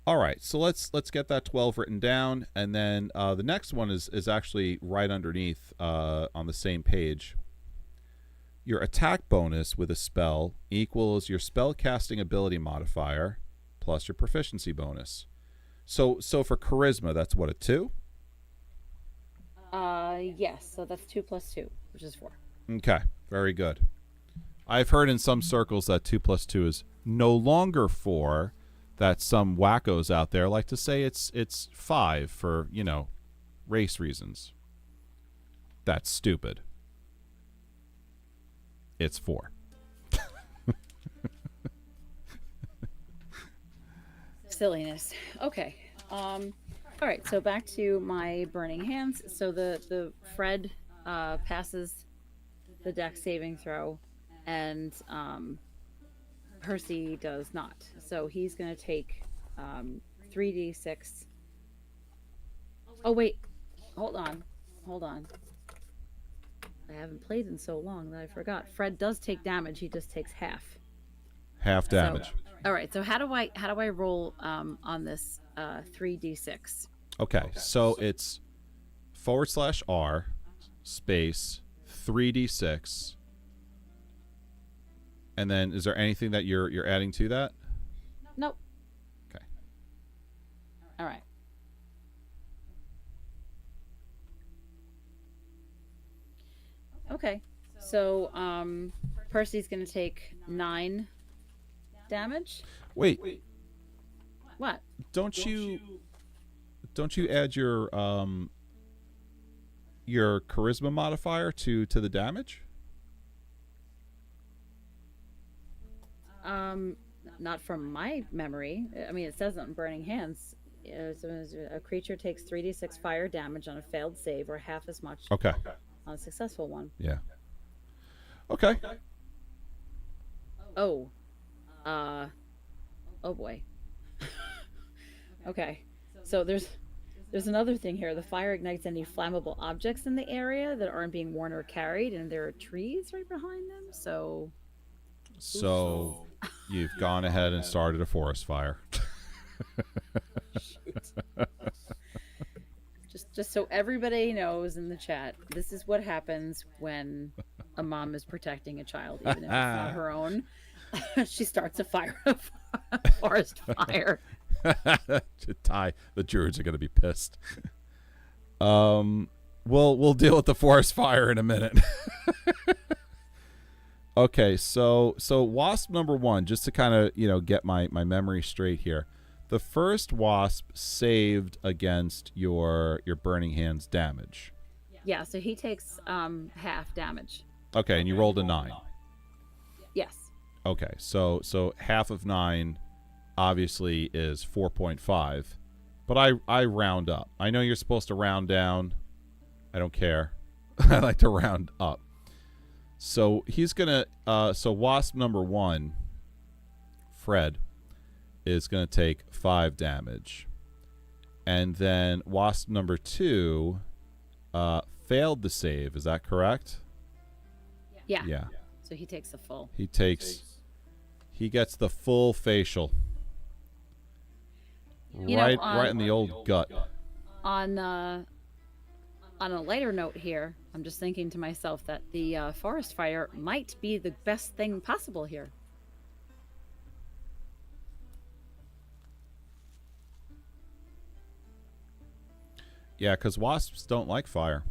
All right, so let's get that 12 written down, and then the next one is actually right underneath on the same page. Your attack bonus with a spell equals your spell casting ability modifier plus your proficiency bonus. So for charisma, that's what, a 2? Yes, so that's 2 plus 2, which is 4. Okay, very good. I've heard in some circles that 2 plus 2 is no longer 4, that some wackos out there like to say it's 5 for, race reasons. That's stupid. It's 4. Silliness. Okay. All right. So back to my burning hands. So the Fred passes the dex saving throw, and Percy does not. So he's going to take 3d6. Oh wait, hold on. I haven't played in so long that I forgot. Fred does take damage. He just takes half. Half damage. So, all right. So how do I roll on this 3d6? Okay. So it's /R space 3d6. And then is there anything that you're adding to that? Nope. Okay. All right. Okay. So Percy's going to take 9 damage. Wait, What? don't you add your charisma modifier to the damage? Not from my memory. I mean, it says it on Burning Hands. So a creature takes 3d6 fire damage on a failed save, or half as much Okay. on a successful one. Yeah. Okay. Oh. Oh boy. Okay. So there's another thing here. The fire ignites any flammable objects in the area that aren't being worn or carried, and there are trees right behind them. So You've gone ahead and started a forest fire. just so everybody knows in the chat, this is what happens when a mom is protecting a child, even if it's not her own. She starts a forest fire. Ty, the druids are going to be pissed. We'll deal with the forest fire in a minute. Okay, so wasp number 1, just to kind of get my memory straight here. The first wasp saved against your Burning Hands damage. Yeah, so he takes half damage. Okay, and you rolled a 9. Yes. Okay, so half of 9 obviously is 4.5, but I round up. I know you're supposed to round down. I don't care. I like to round up. So he's gonna so wasp number 1, Fred, is gonna take 5 damage. And then wasp number 2 failed the save, is that correct? Yeah. Yeah. So he takes the full. He gets the full facial. Right in the old gut. On a lighter note here, I'm just thinking to myself that the forest fire might be the best thing possible here. Yeah, because wasps don't like fire.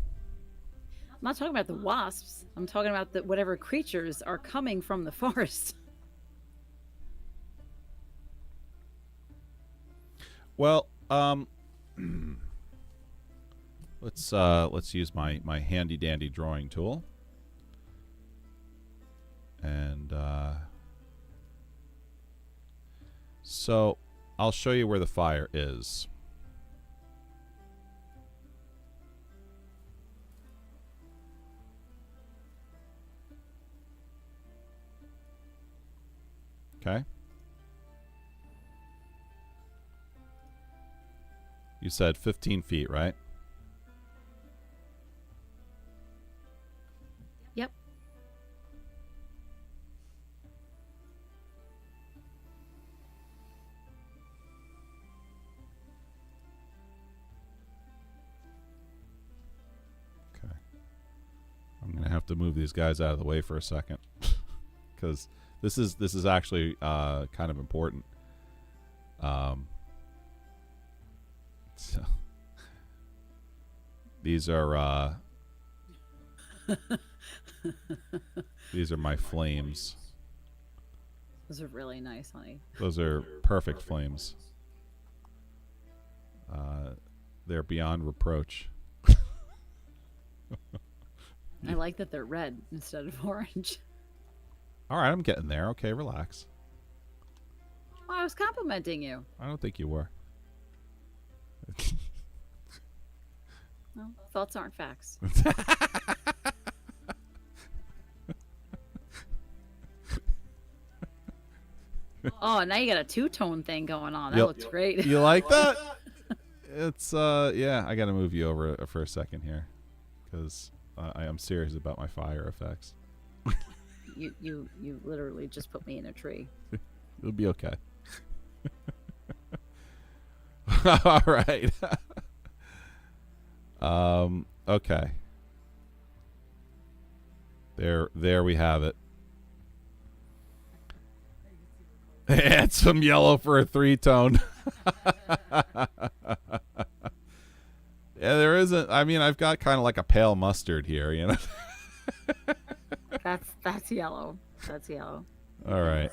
I'm not talking about the wasps. I'm talking about whatever creatures are coming from the forest. Well, let's use my handy dandy drawing tool, and so I'll show you where the fire is. Okay. You said 15 feet, right? Yep. Okay. I'm gonna have to move these guys out of the way for a second, because this is actually kind of important. So these are my flames. Those are really nice, honey. Those are perfect flames. They're beyond reproach. I like that they're red instead of orange. All right, I'm getting there. Okay, relax. Oh, I was complimenting you. I don't think you were. Well, thoughts aren't facts. Oh, now you got a two-tone thing going on. That looks great. You like that? It's yeah. I got to move you over for a second here, because I am serious about my fire effects. You literally just put me in a tree. It'll be okay. All right. Okay. There we have it. Add some yellow for a 3-tone. Yeah, there isn't. I mean, I've got kind of like a pale mustard here, you know. That's yellow. That's yellow. All right.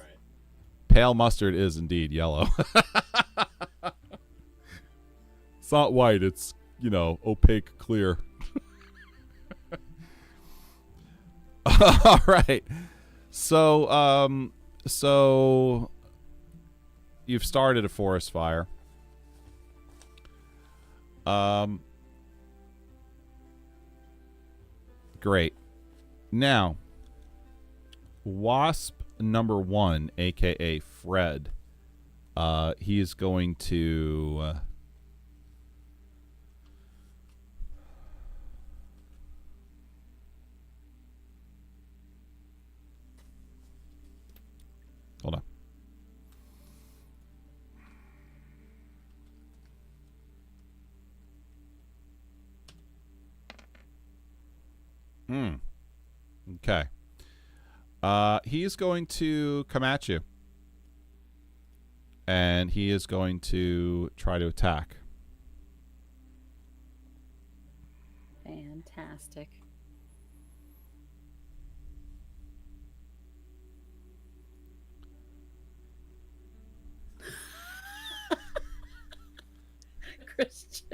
Pale mustard is indeed yellow. It's not white. It's, opaque clear. All right. So you've started a forest fire. Great. Now, Wasp number 1, aka Fred, he is going to hold on. Okay. He's going to come at you. And he is going to try to attack. Fantastic. Christian.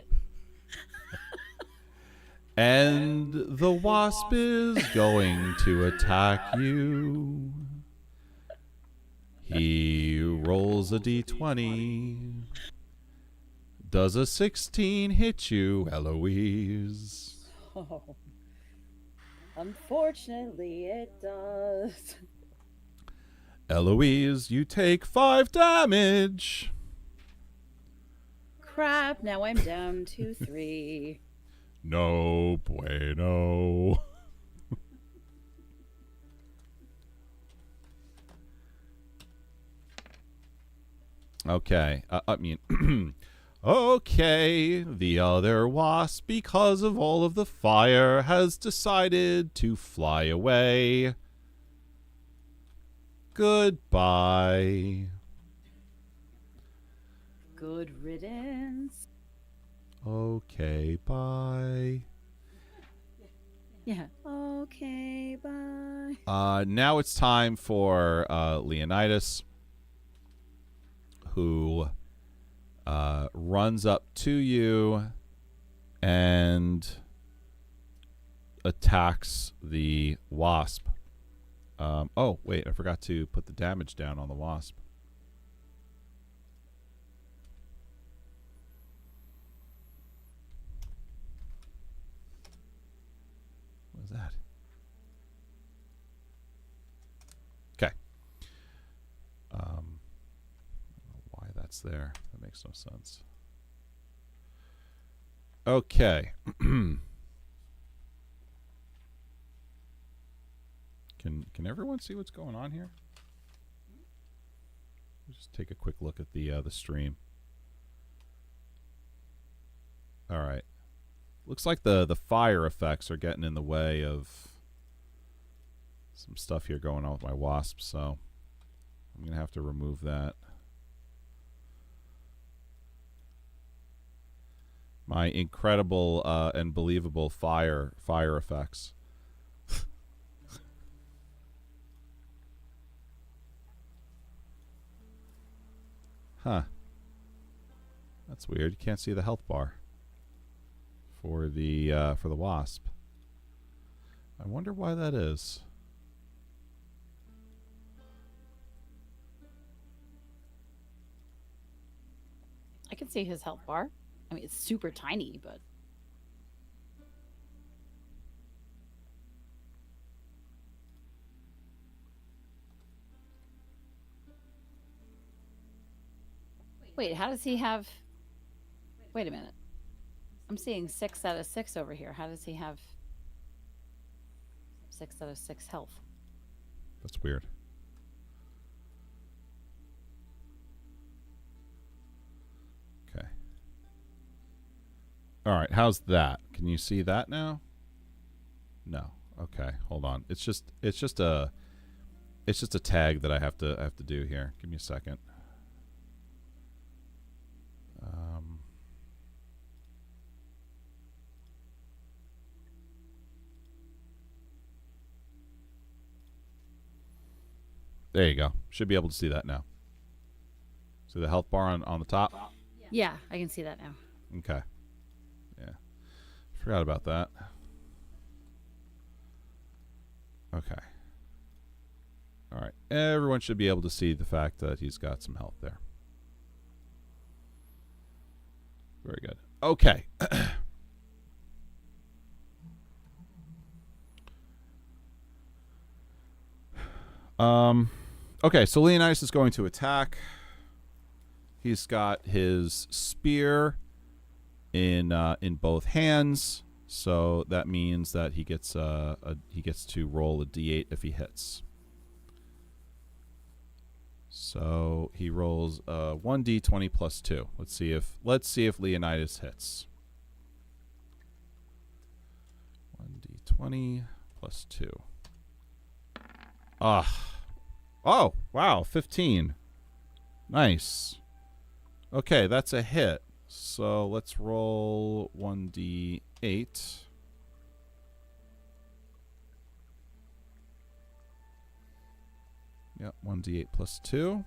And the wasp is going to attack you. He rolls a d20. Does a 16 hit you, Eloise? Oh. Unfortunately, it does. Eloise, you take 5 damage. Crap, now I'm down to 3. No bueno. Okay. Okay. The other wasp, because of all of the fire, has decided to fly away. Goodbye. Good riddance. Okay, bye. Yeah. Okay, bye. Now it's time for Leonidas, who runs up to you and attacks the wasp. Oh, wait, I forgot to put the damage down on the wasp. What is that? Okay. I don't know why that's there. That makes no sense. Okay. Can everyone see what's going on here? Just take a quick look at the stream. All right. Looks like the fire effects are getting in the way of some stuff here going on with my wasp, so I'm gonna have to remove that. My incredible and believable fire effects. Huh. That's weird. You can't see the health bar for the wasp. I wonder why that is. I can see his health bar. I mean, it's super tiny, but... Wait, how does he have... Wait a minute. I'm seeing 6 out of 6 over here. How does he have 6 out of 6 health? That's weird. Okay. All right, how's that? Can you see that now? No. Okay, hold on. It's just a tag that I have to do here. Give me a second. There you go. Should be able to see that now. See the health bar on the top? Yeah, I can see that now. Okay. Yeah. Forgot about that. Okay. All right. Everyone should be able to see the fact that he's got some health there. Very good. Okay. Okay, so Leonidas is going to attack. He's got his spear in both hands, so that means that he gets to roll a d8 if he hits. So he rolls 1d20 plus 2. Let's see if Leonidas hits. 1d20 plus 2. Oh, wow, 15. Nice. Okay, that's a hit. So let's roll 1d8. Yep, 1d8 plus 2.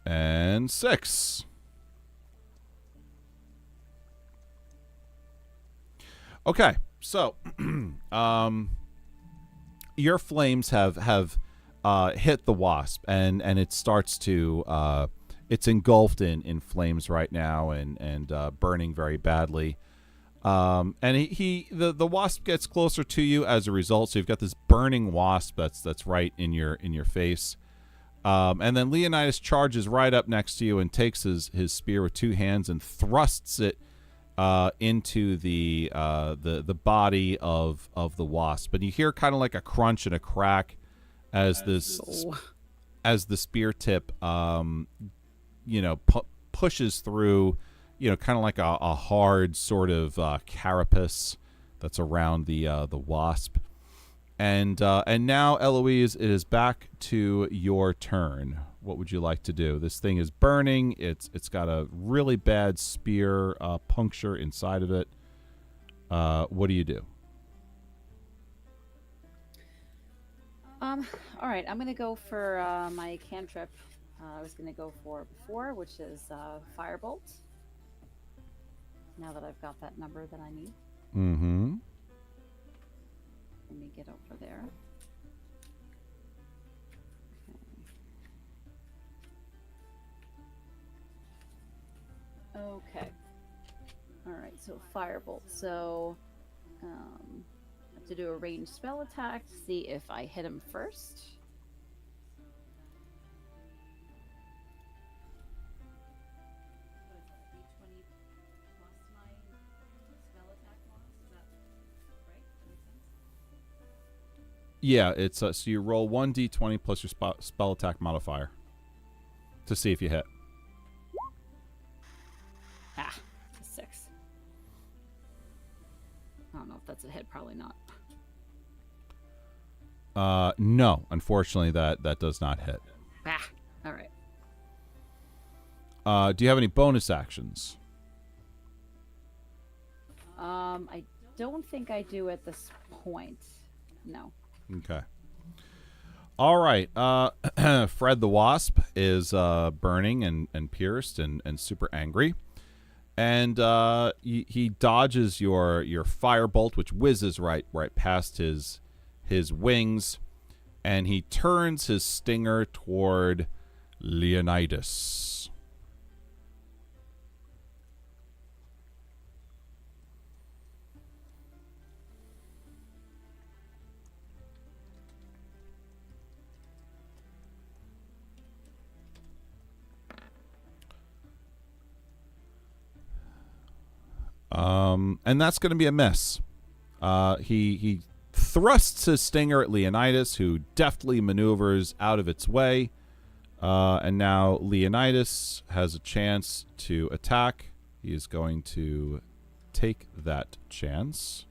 And 6. Okay, so your flames have hit the wasp, and it starts to it's engulfed in flames right now and burning very badly. And the wasp gets closer to you as a result. So you've got this burning wasp that's right in your face. And then Leonidas charges right up next to you and takes his spear with 2 hands and thrusts it into the body of the wasp. And you hear kind of like a crunch and a crack as the spear tip pushes through, kind of like a hard sort of carapace that's around the wasp. And now, Eloise, it is back to your turn. What would you like to do? This thing is burning. It's got a really bad spear puncture inside of it. What do you do? All right, I'm gonna go for my cantrip. I was gonna go for before, which is Firebolt. Now that I've got that number that I need. Mm-hmm. Let me get over there. Okay. All right, so Firebolt. So, I have to do a ranged spell attack to see if I hit him first. Yeah, it's so you roll 1d20 plus your spell attack modifier to see if you hit. It's a 6. I don't know if that's a hit. Probably not. No, unfortunately, that does not hit. All right. Do you have any bonus actions? I don't think I do at this point. No. Okay. All right. Fred the Wasp is burning and pierced and super angry. And he dodges your firebolt, which whizzes right past his wings, and he turns his stinger toward Leonidas. And that's going to be a miss. He thrusts his stinger at Leonidas, who deftly maneuvers out of its way. And now Leonidas has a chance to attack. He is going to take that chance.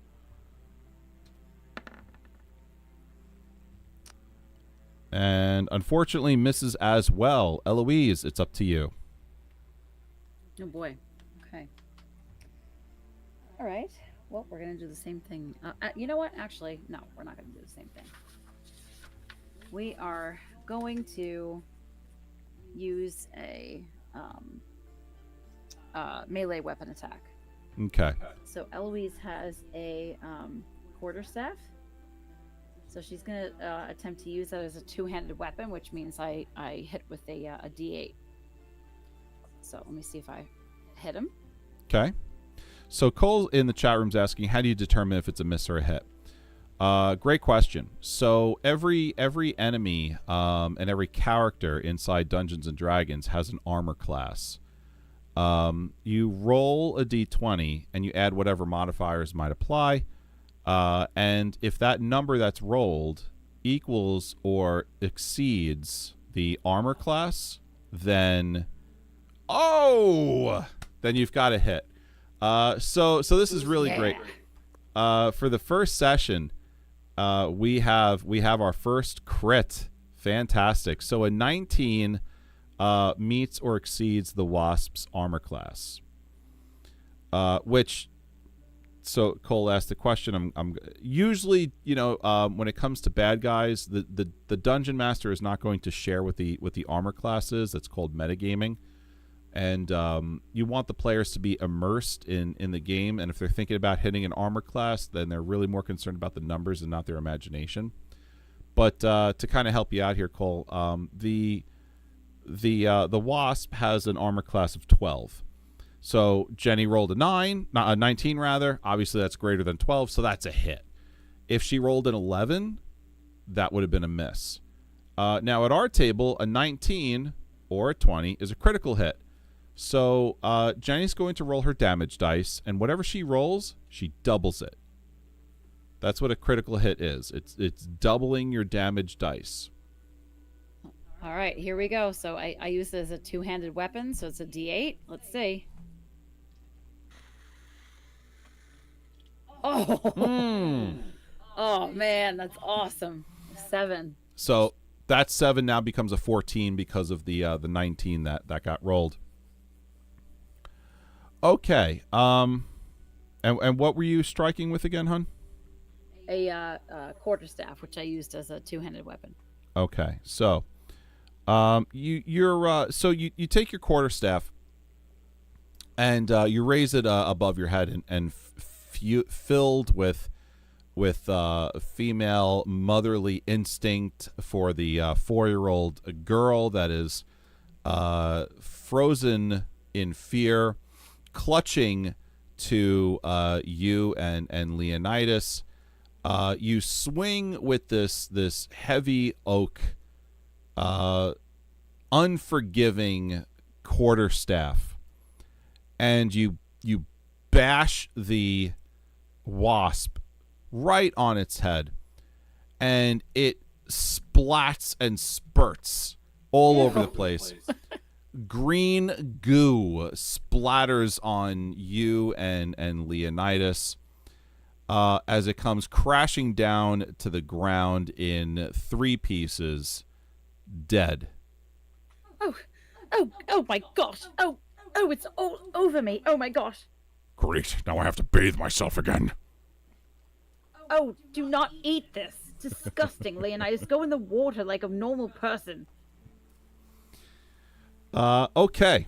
And unfortunately misses as well. Eloise, it's up to you. Oh boy. Okay. All right. Well, we're gonna do the same thing. You know what? Actually, no, we're not gonna do the same thing. We are going to use a melee weapon attack. Okay. So Eloise has a quarterstaff. So she's going to attempt to use that as a two-handed weapon, which means I hit with a D8. So let me see if I hit him. Okay. So Cole in the chat room's asking, how do you determine if it's a miss or a hit? Great question. So every enemy and every character inside Dungeons and Dragons has an armor class. You roll a d20 and you add whatever modifiers might apply. And if that number that's rolled equals or exceeds the armor class, then you've got a hit. So this is really great. For the first session, we have our first crit. Fantastic. So a 19 meets or exceeds the Wasp's armor class, which. So Cole asked the question. I'm usually, when it comes to bad guys, the dungeon master is not going to share with the armor classes. That's called metagaming, and you want the players to be immersed in the game. And if they're thinking about hitting an armor class, then they're really more concerned about the numbers and not their imagination. But to kind of help you out here, Cole, the Wasp has an armor class of 12. So Jenny rolled a 19 rather. Obviously, that's greater than 12, so that's a hit. If she rolled an 11, that would have been a miss. Now, at our table, a 19 or a 20 is a critical hit. So Jenny's going to roll her damage dice, and whatever she rolls, she doubles it. That's what a critical hit is. It's doubling your damage dice. All right, here we go. So I use it as a two-handed weapon, so it's a D8. Let's see. Oh, oh man, that's awesome. 7. So that 7 now becomes a 14 because of the 19 that got rolled. Okay. And what were you striking with again, hun? A quarterstaff, which I used as a two-handed weapon. Okay. So you take your quarterstaff and you raise it above your head and filled with female motherly instinct for the 4-year-old girl that is frozen in fear, clutching to you and Leonidas. You swing with this heavy oak, unforgiving quarterstaff, and you bash the Wasp right on its head, and it splats and spurts all over the place. Green goo splatters on you and Leonidas as it comes crashing down to the ground in 3 pieces, dead. Oh my gosh. Oh, it's all over me. Oh my gosh. Great, now I have to bathe myself again. Oh, do not eat this. Disgusting, Leonidas. Go in the water like a normal person. Okay.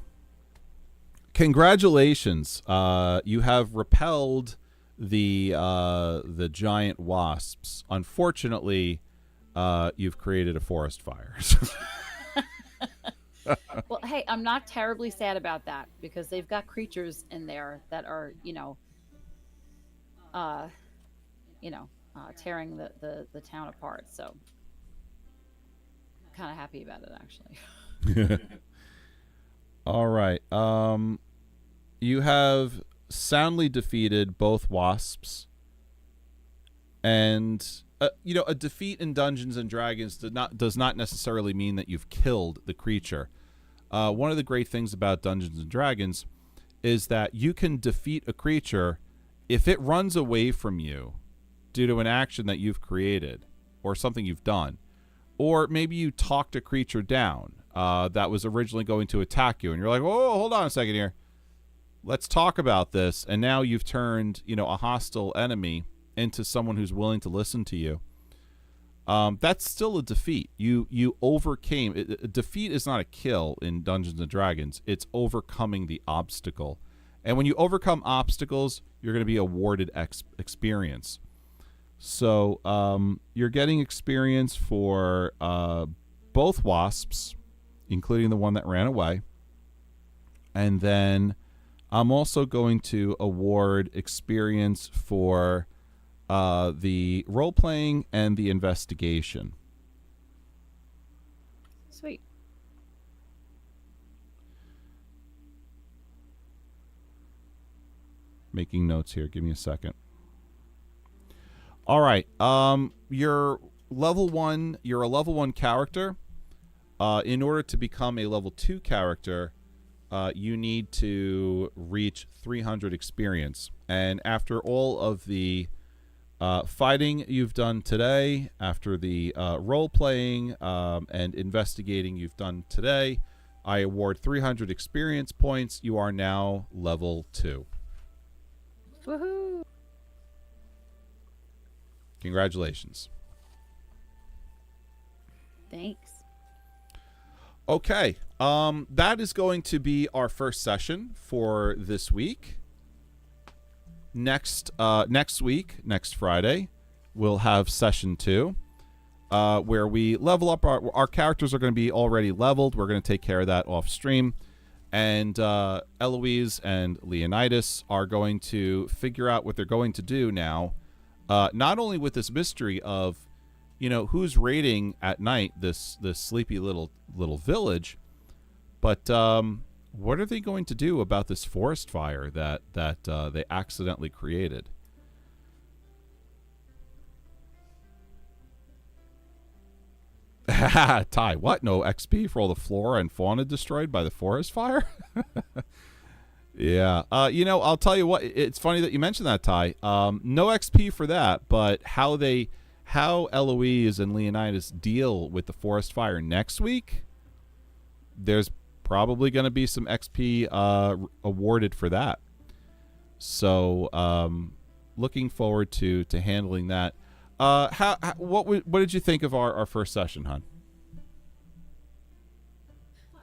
Congratulations. You have repelled the giant wasps. Unfortunately, you've created a forest fire. Well, hey, I'm not terribly sad about that because they've got creatures in there that are, tearing the town apart. So, kind of happy about it, actually. All right. You have soundly defeated both wasps, and a defeat in Dungeons and Dragons does not necessarily mean that you've killed the creature. One of the great things about Dungeons and Dragons is that you can defeat a creature if it runs away from you due to an action that you've created or something you've done. Or maybe you talked a creature down that was originally going to attack you, and you're like, oh, hold on a second here. Let's talk about this. And now you've turned, a hostile enemy into someone who's willing to listen to you. That's still a defeat. You overcame. Defeat is not a kill in Dungeons and Dragons. It's overcoming the obstacle. And when you overcome obstacles, you're going to be awarded experience. So you're getting experience for both wasps, including the one that ran away. And then I'm also going to award experience for the role-playing and the investigation. Sweet. Making notes here. Give me a second. All right. You're level 1. You're a level 1 character. In order to become a level 2 character, you need to reach 300 experience. And after all of the fighting you've done today, after the role-playing and investigating you've done today, I award 300 experience points. You are now level 2. Woohoo! Congratulations. Thanks. Okay. That is going to be our first session for this week. Next week, next Friday, we'll have session 2, where we level up. Our characters are going to be already leveled. We're going to take care of that off stream. And Eloise and Leonidas are going to figure out what they're going to do now. Not only with this mystery of, who's raiding at night this sleepy little village, but what are they going to do about this forest fire that they accidentally created? Ty, what? No XP for all the flora and fauna destroyed by the forest fire? Yeah. I'll tell you what. It's funny that you mentioned that, Ty. No XP for that, but how Eloise and Leonidas deal with the forest fire next week, there's probably going to be some XP awarded for that. So, looking forward to handling that. What did you think of our first session, hon?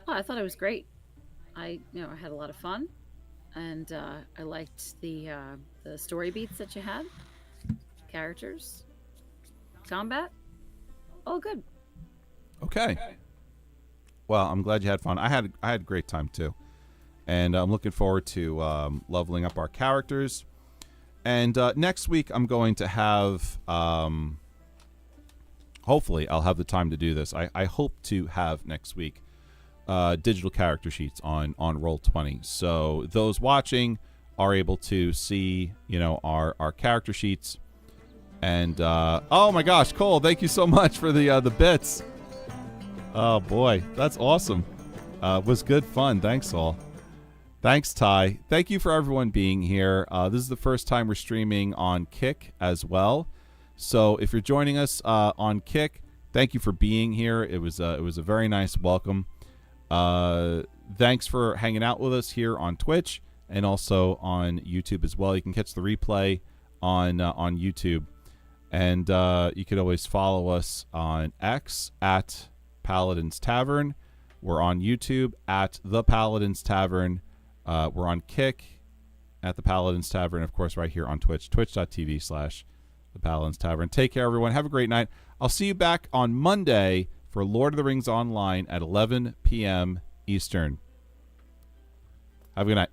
Oh, I thought it was great. I had a lot of fun, and I liked the story beats that you had, characters, combat. All good. Okay. Well, I'm glad you had fun. I had a great time too, and I'm looking forward to leveling up our characters. And next week, I'm going to have, hopefully, I'll have the time to do this. I hope to have next week digital character sheets on Roll20. So those watching are able to see, our character sheets. And, oh my gosh, Cole, thank you so much for the bits. Oh boy, that's awesome. Was good fun. Thanks all. Thanks, Ty. Thank you for everyone being here. This is the first time we're streaming on Kick as well. So if you're joining us on Kick, thank you for being here. It was a very nice welcome. Thanks for hanging out with us here on Twitch and also on YouTube as well. You can catch the replay on YouTube. And you could always follow us on X at Paladin's Tavern. We're on YouTube at The Paladin's Tavern. We're on Kick at The Paladin's Tavern. Of course, right here on Twitch, twitch.tv/The Paladin's Tavern. Take care, everyone. Have a great night. I'll see you back on Monday for Lord of the Rings Online at 11 p.m. Eastern. Have a good night.